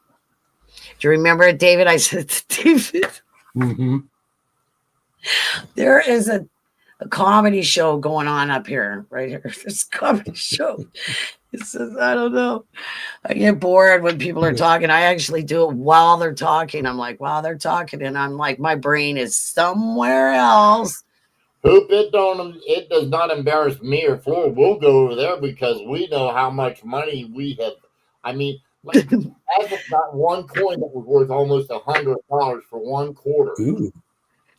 Do you remember it, David? I said to David, Mm-hmm. there is a comedy show going on up here, right here. This comedy show. It says, I don't know. I get bored when people are talking. I actually do it while they're talking. I'm like, while they're talking, and I'm like, my brain is somewhere else. Hoop, it does not embarrass me or Floor. We'll go over there because we know how much money we have. I mean, like, as of that one coin that was worth almost $100 for one quarter. Ooh.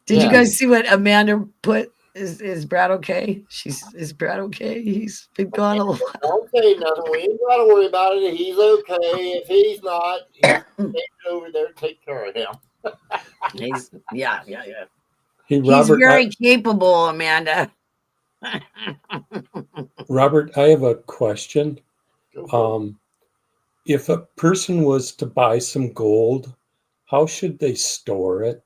Did you Yeah. guys see what Amanda put? Is Brad okay? Is Brad okay? He's been gone a lot. Don't say nothing. We ain't got to worry about it. He's okay. If he's not, take over there and take care of him. Yeah. Hey, He's Robert, very capable, Amanda. Robert, I have a question. Go for it. If a person was to buy some gold, how should they store it?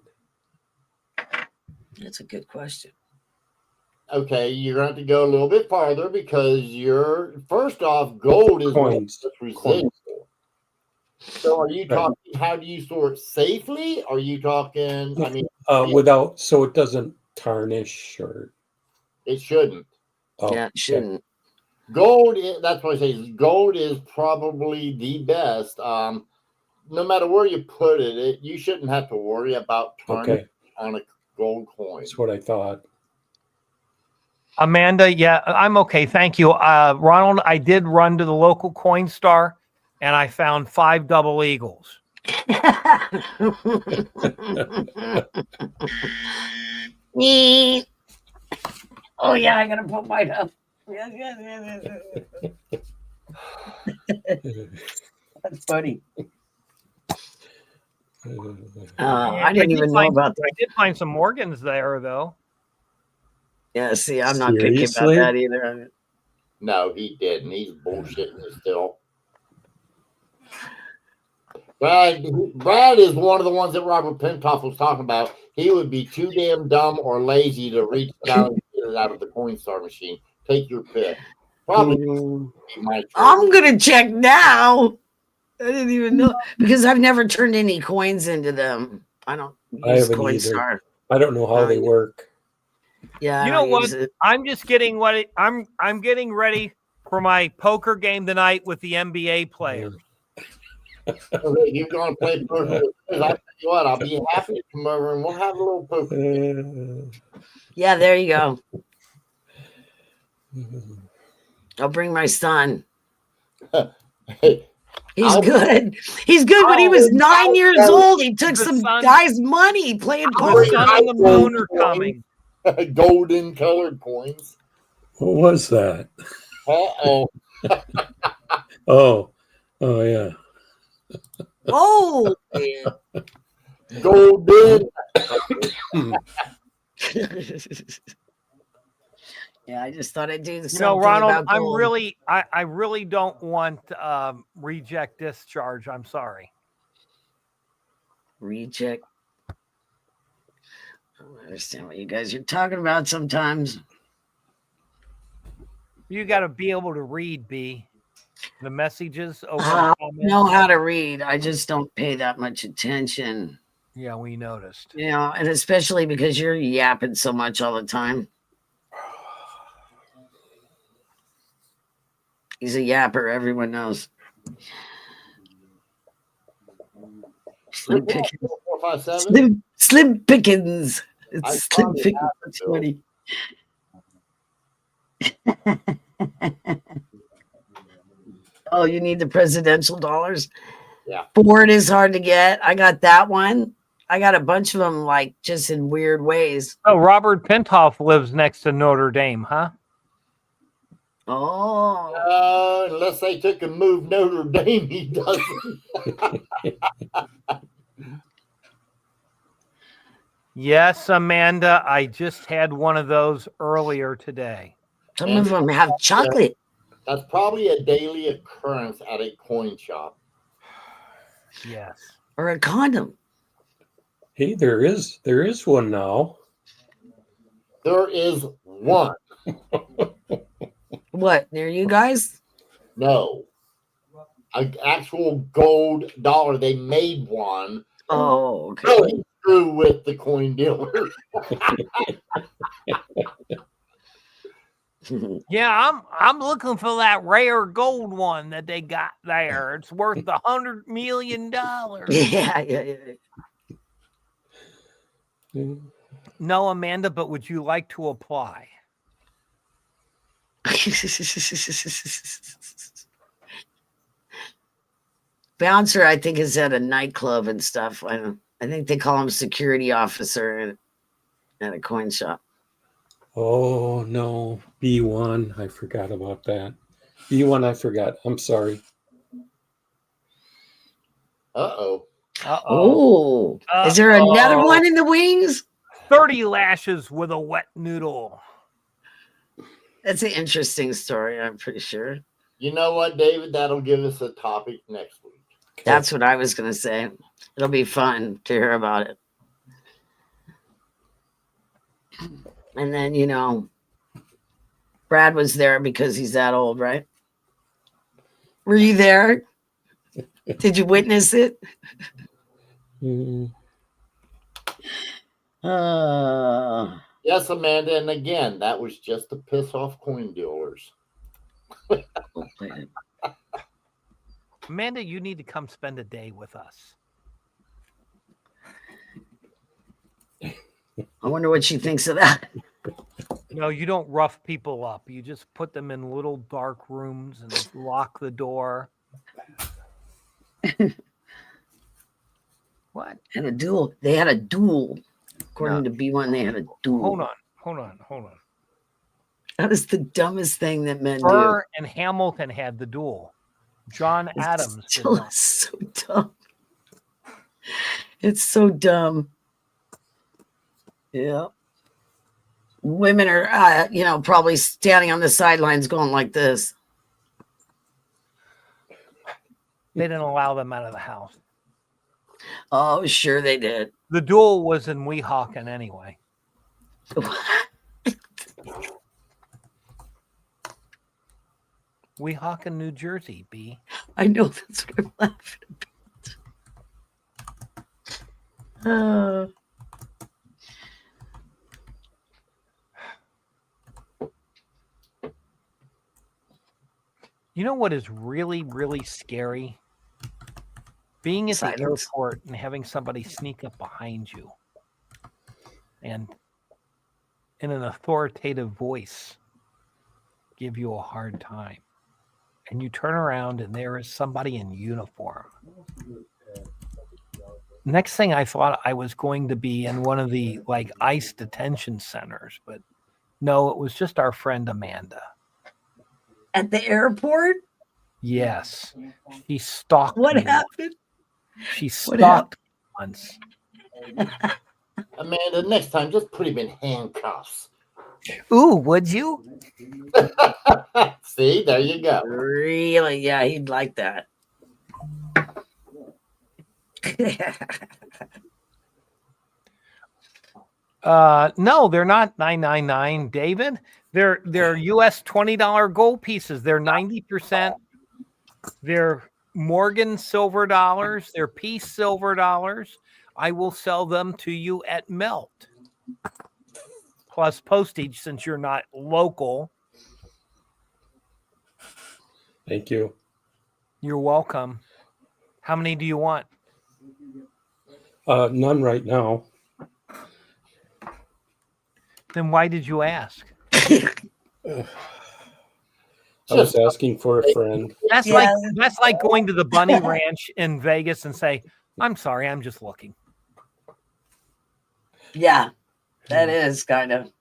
That's a good question. Okay, you're going to have to go a little bit farther because first off, gold is Coins. residual. So are you talking, how do you store it safely? Are you talking, I mean, Without, so it doesn't tarnish or. it shouldn't. Oh, Yeah, it shouldn't. Gold, that's what I say. Gold is probably the best. No matter where you put it, you shouldn't have to worry about tarnish okay. on a gold coin. That's what I thought. Amanda, yeah, I'm okay. Thank you. Ronald, I did run to the local Coinstar and I found 5 double eagles. Oh yeah, I gotta put mine up. Yes. That's funny. I didn't even know about that. I did find some Morgans there, though. Yeah, see, I'm not picky about Seriously? that either. No, he didn't. He's bullshitting still. Brad is one of the ones that Robert Pintoff was talking about. He would be too damn dumb or lazy to reach down and get it out of the Coinstar machine. Take your pick. Probably be my choice. I'm gonna check now. I didn't even know because I've never turned any coins into them. I don't I use haven't either. Coinstar. I don't know how they work. Yeah, You I know don't what? use it. I'm just getting I'm getting ready for my poker game tonight with the NBA players. Okay, you're going to play poker with us. I tell you what, I'll be happy to come over and we'll have a little poker. Yeah, there you go. I'll bring my son. Hey, He's I'll- good. He's good. When he was 9 years old, he took The some son- guy's money playing The poker. sun and the moon are coming. golden colored coins. What was that? Uh-oh. Oh yeah. Oh, Golden. yeah. I just thought I'd do the You know, something Ronald, about gold. I really don't want reject discharge. I'm sorry. Reject. I don't understand what you guys are talking about sometimes. You got to be able to read, B, the messages over I the comments. know how to read. I just don't pay that much attention. Yeah, we noticed. You know, and especially because you're yapping so much all the time. He's a yapper, everyone knows. I'm picking- 457. Slim Pickens. I It's Slim probably Pickens. have it, That's Bill. funny. Oh, you need the presidential dollars? Yeah. Ford is hard to get. I got that one. I got a bunch of them, like just in weird ways. Oh, Robert Pintoff lives next to Notre Dame, huh? Oh, Unless they took and moved Notre Dame, he doesn't. Yes, Amanda. I just had one of those earlier today. some of them have chocolate. That's probably a daily occurrence at a coin shop. Yes. Or a condom. Hey, there is one now. There is one. What, near you guys? No. An actual gold dollar. They made one. Oh, okay. Really screw with the coin dealer. Yeah, I'm looking for that rare gold one that they got there. It's worth $100 million. yeah. No, Amanda, but would you like to apply? Bouncer, I think, is at a nightclub and stuff. I think they call him security officer at a coin shop. Oh no, B1. I forgot about that. B1, I forgot. I'm sorry. Uh-oh. Uh-oh. Oh, is there another one in the wings? 30 lashes with a wet noodle. That's an interesting story, I'm pretty sure. You know what, David? That'll give us a topic next week. That's what I was going to say. It'll be fun to hear about it. And then, Brad was there because he's that old, right? Were you there? Did you witness it? Mm, Yes, Amanda. And again, that was just to piss off coin dealers. Amanda, you need to come spend a day with us. I wonder what she thinks of that. No, you don't rough people up. You just put them in little dark rooms and lock the door. What? And a duel. They had a duel. According to B1, they had a duel. Hold on. That is the dumbest thing that men Burr and Hamilton had the duel. John do. Adams It's did still not. so dumb. It's so dumb. Yeah. Women are, probably standing on the sidelines going like this. They didn't allow them out of the house. Oh, sure they did. The duel was in Weehawken anyway. Weehawken, New Jersey, B. I know, that's what I'm laughing about. You know what is really, really scary? Being at the Silence. airport and having somebody sneak up behind you and in an authoritative voice give you a hard time. And you turn around and there is somebody in uniform. Next thing I thought I was going to be in one of the ICE detention centers, but no, it was just our friend Amanda. At the airport? Yes. She stalked What me. happened? She What stalked me once. Amanda, next time, just put him in handcuffs. Ooh, would you? See, there you go. Really? Yeah, he'd like that. No, they're not $9.99, David. They're US $20 gold pieces. They're 90%. They're Morgan silver dollars. They're Peace silver dollars. I will sell them to you at melt. Plus postage since you're not local. thank you. You're welcome. How many do you want? None right now. Then why did you ask? I was asking for a friend. That's Yeah. like going to the Bunny Ranch in Vegas and say, "I'm sorry, I'm just looking." Yeah, that is kind of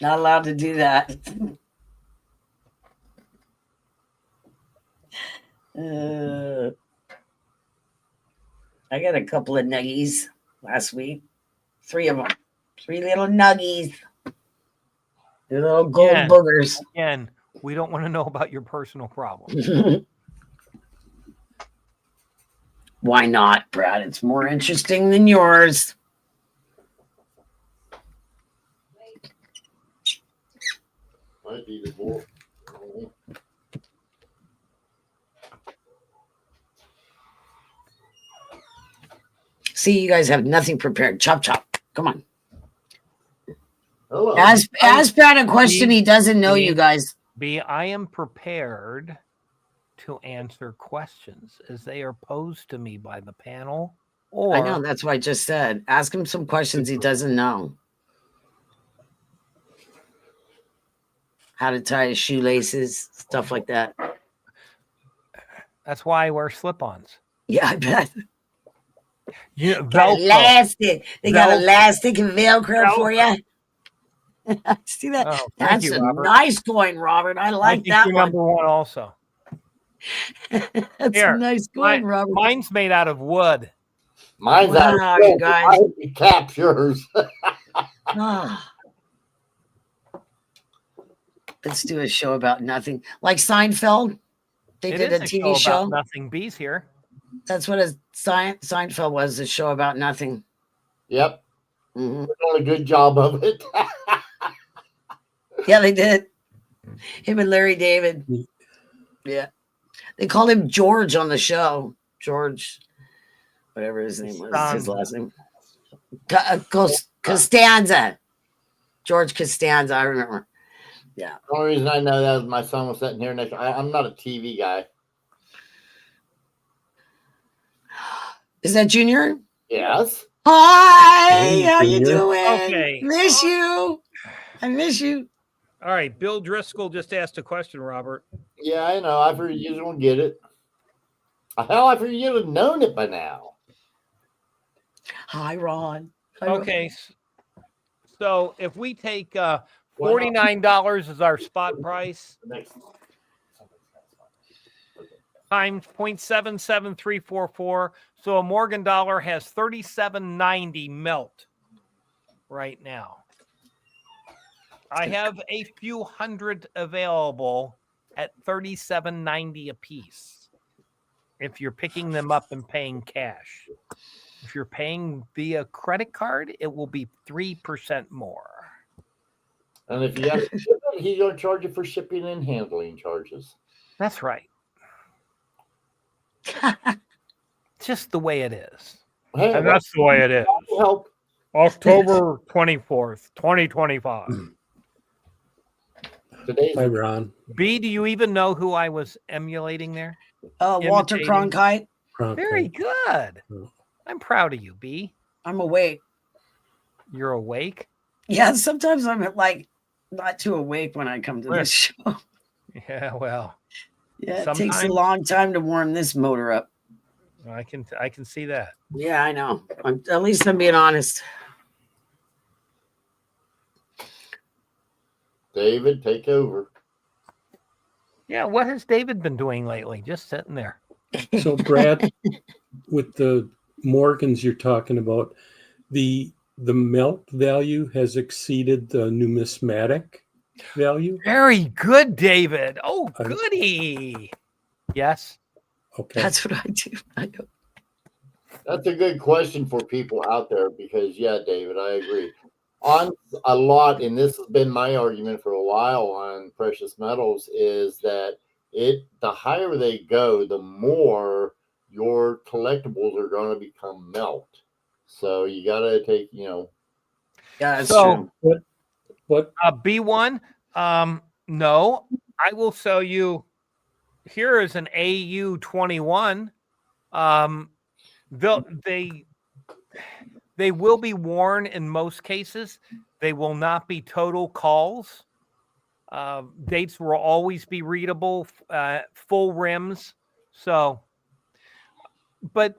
not allowed to do that. I got a couple of nuggies last week. 3 of them. 3 little nuggies. They're little gold Yeah. boogers. Again, we don't want to know about your personal problems. Why not, Brad? It's more interesting than yours. Might be the board. See, you guys have nothing prepared. Chop, chop. Come on. Hello. Ask Brad a question he doesn't know, you guys. B, I am prepared to answer questions as they are posed to me by the panel. Or I know, that's what I just said. Ask him some questions he doesn't know. How to tie his shoelaces, stuff like that. that's why I wear slip-ons. Yeah, I bet. You Got Velcro. elastic. They got Velcro. elastic and Velcro for Velcro. you. See that? Oh, thank That's you, a Robert. nice coin, Robert. I I like think that you're one. number one also. That's Here, a nice coin, Robert. Mine's made out of wood. Mine's out Wow, of you silk. guys. I hope you cap yours. Ah. Let's do a show about nothing. Like Seinfeld. They It did is a a TV show show. about nothing. B's here. That's what a Seinfeld was, a show about nothing. Yep. Mhm. They're doing a good job of it. Yeah, they did. Him and Larry David. Yeah. They called him George on the show. George, whatever his name was, his last name. Costanza. George Costanza, I remember. Yeah. The only reason I know that is my son was sitting here next. I'm not a TV guy. Is that Junior? Yes. Hi, Hey, how you Junior. doing? Okay. Miss you. I miss you. All right. Bill Driscoll just asked a question, Robert. Yeah, I know. I figured you don't get it. Hell, I figured you'd have known it by now. Hi, Ron. Hi, Ron. Okay. So if we take $49 as our spot price times 0.77344, so a Morgan dollar has 37.90 melt right now. I have a few hundred available at 37.90 a piece. If you're picking them up and paying cash. If you're paying via credit card, it will be 3% more. And if you have to ship it, he's going to charge you for shipping and handling charges. That's right. Just the way it is. Hey, And that's the way it is. that'll help. October 24th, 2025. Today's Hi, Ron. B, do you even know who I was emulating there? Walter Imitating. Cronkite. Very good. I'm proud of you, B. I'm awake. You're awake? Yeah, sometimes I'm like not too awake when I come to this show. Yeah, well, Yeah, it takes a Sometimes- long time to warm this motor up. I can see that. Yeah, I know. At least I'm being honest. David, take over. Yeah, what has David been doing lately? Just sitting there. So, Brad, with the Morgans you're talking about, the melt value has exceeded the numismatic value. Very good, David. Oh, I'm- goody. Yes. Okay. That's what I do. I know. That's a good question for people out there because, yeah, David, I agree. On a lot, and this has been my argument for a while on precious metals, is that the higher they go, the more your collectibles are going to become melt. So you got to take, Yeah, that's So- true. What? B1, no, I will sell you here is an AU 21. They will be worn in most cases. They will not be total calls. Dates will always be readable, full rims. So, but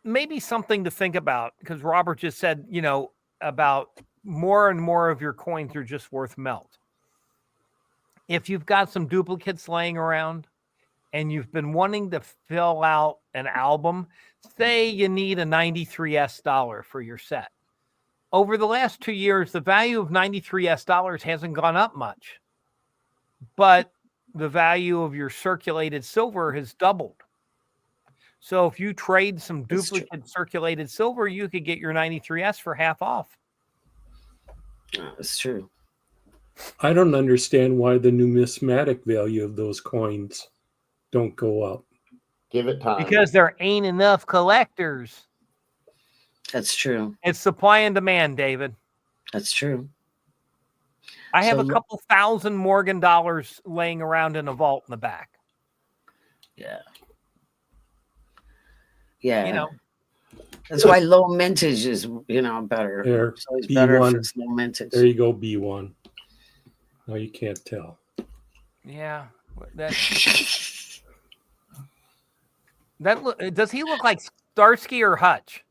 maybe something to think about, because Robert just said, about more and more of your coins are just worth melt. If you've got some duplicates laying around and you've been wanting to fill out an album, say you need a 93S dollar for your set. Over the last 2 years, the value of 93S dollars hasn't gone up much, but the value of your circulated silver has doubled. So if you trade some duplicate circulated silver, you could get your 93S for half off. That's true. I don't understand why the numismatic value of those coins don't go up. Give it time. Because there ain't enough collectors. That's true. It's supply and demand, David. That's true. I have So a couple thousand Morgan dollars laying around in a vault in the back. Yeah. Yeah. That's why low mintage is, better. There, It's always better if B1. it's low mintage. There you go, B1. No, you can't tell. Yeah. Does he look like Starsky or Hutch?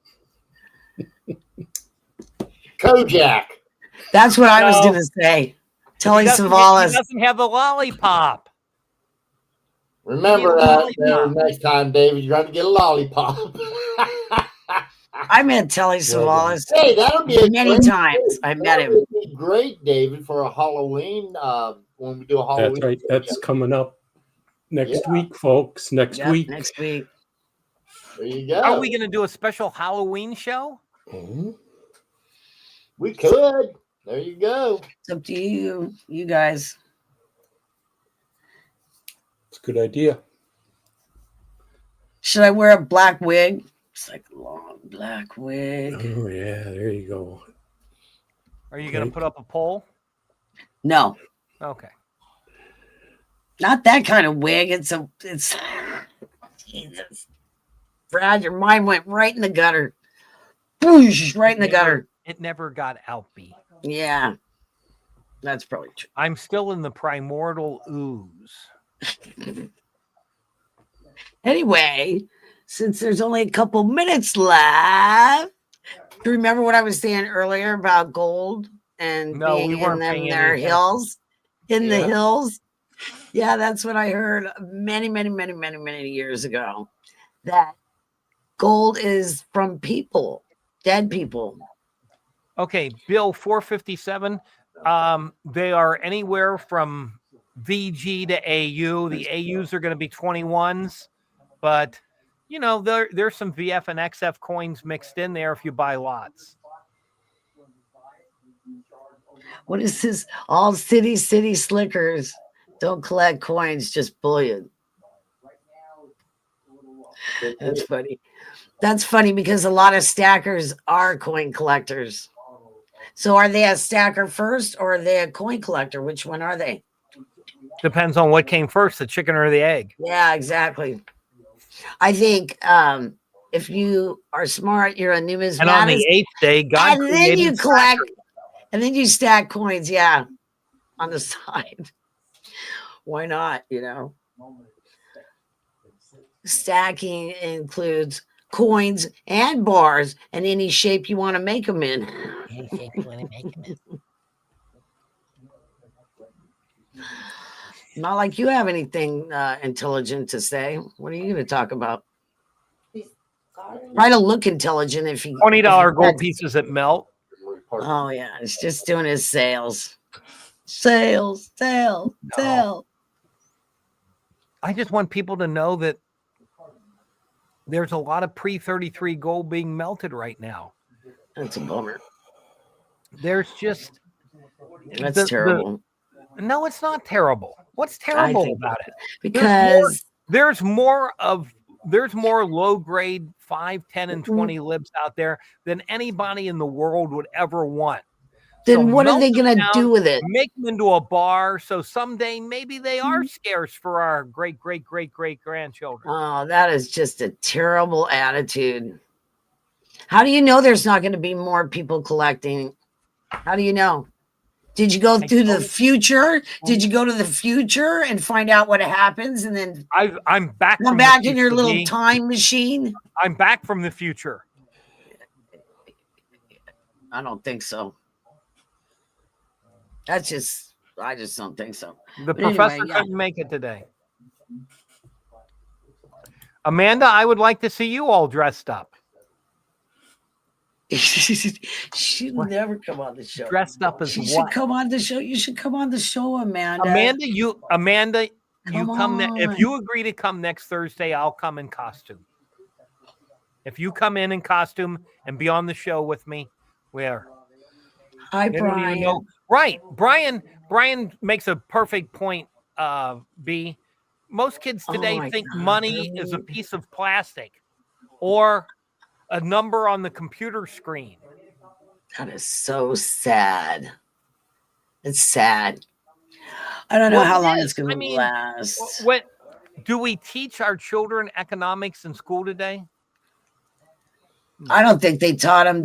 Kojak. That's what I was No. going to say. Telly He Savalas. doesn't have the lollipop. Remember Get a that lollipop. next time, David. You're going to get a lollipop. I met Telly Savalas Hey, that'll be many great times. I met him. That would be great, David, for a Halloween. When we do a Halloween. That's right. That's coming up next Yeah. week, folks. Next Yep, week. next week. There you go. Are we going to do a special Halloween show? Mhm. We could. There you go. It's up to you guys. It's a good idea. Should I wear a black wig? It's like a long black wig. Oh, yeah. There you go. Are you going to Okay. put up a poll? No, Okay. not that kind of wig. It's Jesus. Brad, your mind went right in the gutter. Boosh, right in the gutter. It never got outbeat. Yeah. That's probably true. I'm still in the primordial ooze. Anyway, since there's only a couple minutes left, do you remember what I was saying earlier about gold and No, being we weren't in paying their any hills? In the Yeah. hills? Yeah, that's what I heard many, many, many, many, many years ago. That gold is from people, dead people. Okay, Bill 457. They are anywhere from VG to AU. The AUs are going to be 21s, but there's some VF and XF coins mixed in there if you buy lots. What is this? All city slickers don't collect coins, just bullion. That's funny. That's funny because a lot of stackers are coin collectors. So are they a stacker first or are they a coin collector? Which one are they? Depends on what came first, the chicken or the egg. Yeah, exactly. I think if you are smart, you're a numismatist. And on the 8th day, God and then created you collect, and then you stack coins. Yeah, on the side. Why not? Stacking includes coins and bars and any shape you want to make them in. Not like you have anything intelligent to say. What are you going to talk about? Try to look intelligent if you $20 gold pieces that melt. Oh yeah, it's just doing his sales. Sales. I just want people to know that there's a lot of pre-33 gold being melted right now. That's a bummer. There's just That's terrible. No, it's not terrible. What's terrible about it? Because There's more low grade 5, 10, and 20 libs out there than anybody in the world would ever want. Then So what are melt they them going to down, do with it? make them into a bar, so someday maybe they are Mm-hmm. scarce for our great grandchildren. Oh, that is just a terrible attitude. How do you know there's not going to be more people collecting? How do you know? Did you go I through the don't- future? Did you go to the future and find out what happens and then I'm back. come from back the in your future, little D. time machine? I'm back from the future. I don't think so. I just don't think so. The But anyway, professor yeah. couldn't make it today. Amanda, I would like to see you all dressed up. She'd What? never come on the show. Dressed up as She what? should come on the show. You should come on the show, Amanda. Amanda, you Come come if on. you agree to come next Thursday, I'll come in costume. If you come in costume and be on the show with me, where Hi, they don't even Brian. know. Right. Brian makes a perfect point, B. Most kids Oh today my think God, money is a really? piece of plastic or a number on the computer screen. That is so sad. It's sad. I don't know Well, how it long is. it's going I to mean, last. What do we teach our children economics in school today? I don't think they taught it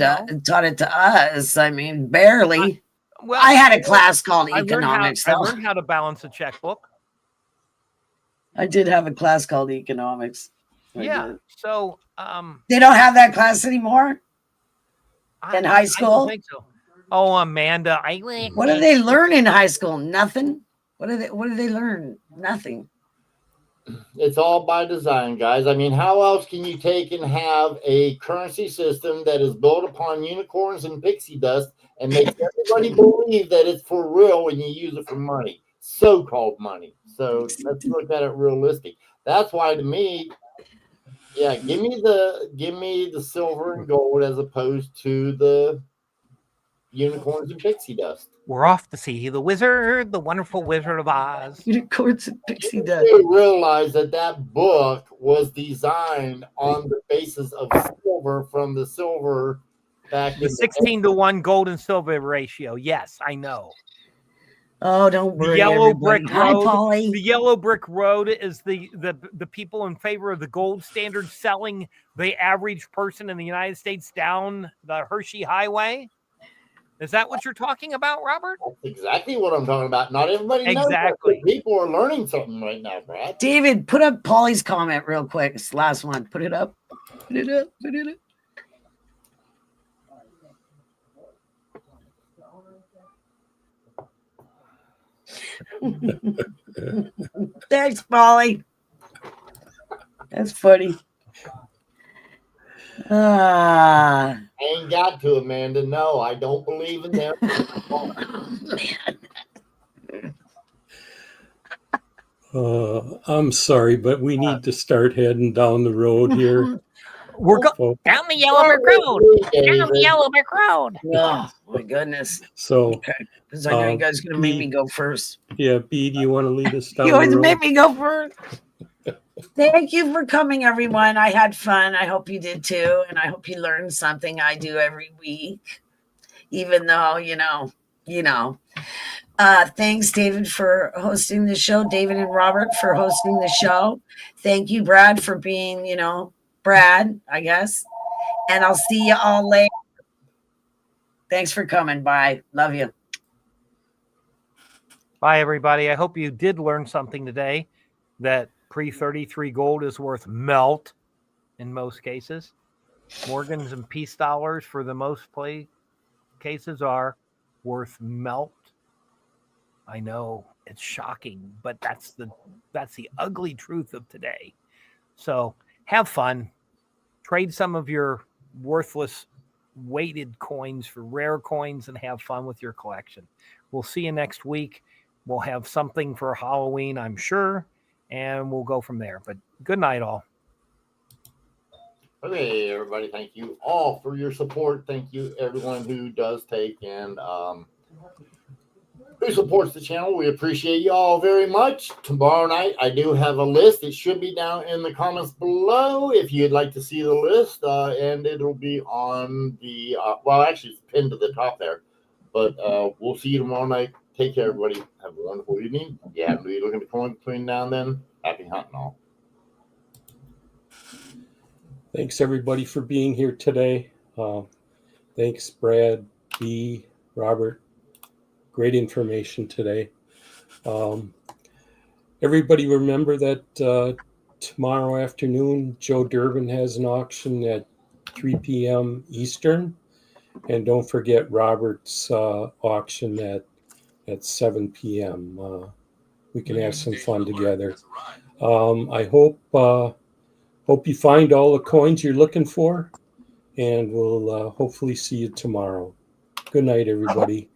to us. I mean, barely. I had a class called economics. I though. learned how to balance a checkbook. I did have a class called economics. I Yeah. did. So They don't have that class anymore. In high I school? don't think so. Oh, Amanda, What do they learn in high school? Nothing. What do they learn? Nothing. It's all by design, guys. I mean, how else can you take and have a currency system that is built upon unicorns and pixie dust and make everybody believe that it's for real when you use it for money, so-called money? So let's look at it realistic. That's why, to me, yeah, give me the silver and gold as opposed to the unicorns and pixie dust. We're off to see the wizard, the wonderful Wizard of Oz. Unicorns and pixie You dust. do realize that book was designed on the basis of silver from the silver back The in 16-to-1 gold and silver ratio. Yes, I know. Oh, don't worry, Yellow everybody. Brick Hi, Road. Polly. The Yellow Brick Road is the people in favor of the gold standard selling the average person in the United States down the Hershey Highway. Is that what you're talking about, Robert? That's exactly what I'm talking about. Not everybody knows Exactly. that, but people are learning something right now, Brad. David, put up Polly's comment real quick. It's the last one. Put it up. Put it up. Put it up. Thanks, Polly. That's funny. I ain't got to, Amanda. No, I don't believe in them. I'm sorry, but we need to start heading down the road here. We're going folks. down the Yellow Brick Road. Down the Yellow Brick Road. Oh, my goodness. So, Okay. Because I know you guys are going to make me go first. yeah, B, do you want to lead us down You the always road? make me go first. Thank you for coming, everyone. I had fun. I hope you did too. And I hope you learned something. I do every week, even though, you know. Thanks, David, for hosting the show. David and Robert for hosting the show. Thank you, Brad, for being, Brad, I guess. And I'll see you all later. Thanks for coming. Bye. Love you. Bye, everybody. I hope you did learn something today that pre-33 gold is worth melt in most cases. Morgans and peace dollars for the most cases are worth melt. I know it's shocking, but that's the ugly truth of today. So have fun. Trade some of your worthless weighted coins for rare coins and have fun with your collection. We'll see you next week. We'll have something for Halloween, I'm sure, and we'll go from there. But good night, all. Okay, everybody, thank you all for your support. Thank you, everyone who does take and who supports the channel. We appreciate you all very much. Tomorrow night, I do have a list. It should be down in the comments below if you'd like to see the list, and it'll be on the, well, actually, it's pinned to the top there. But we'll see you tomorrow night. Take care, everybody. Have a wonderful evening. If you happen to be looking to coin between now and then, happy hunting all. Thanks everybody for being here today. Thanks, Brad, B, Robert. Great information today. Everybody remember that tomorrow afternoon, Joe Durbin has an auction at 3 p.m. Eastern. And don't forget Robert's auction at 7 p.m. We can have some fun together. I hope you find all the coins you're looking for, and we'll hopefully see you tomorrow. Good night, everybody.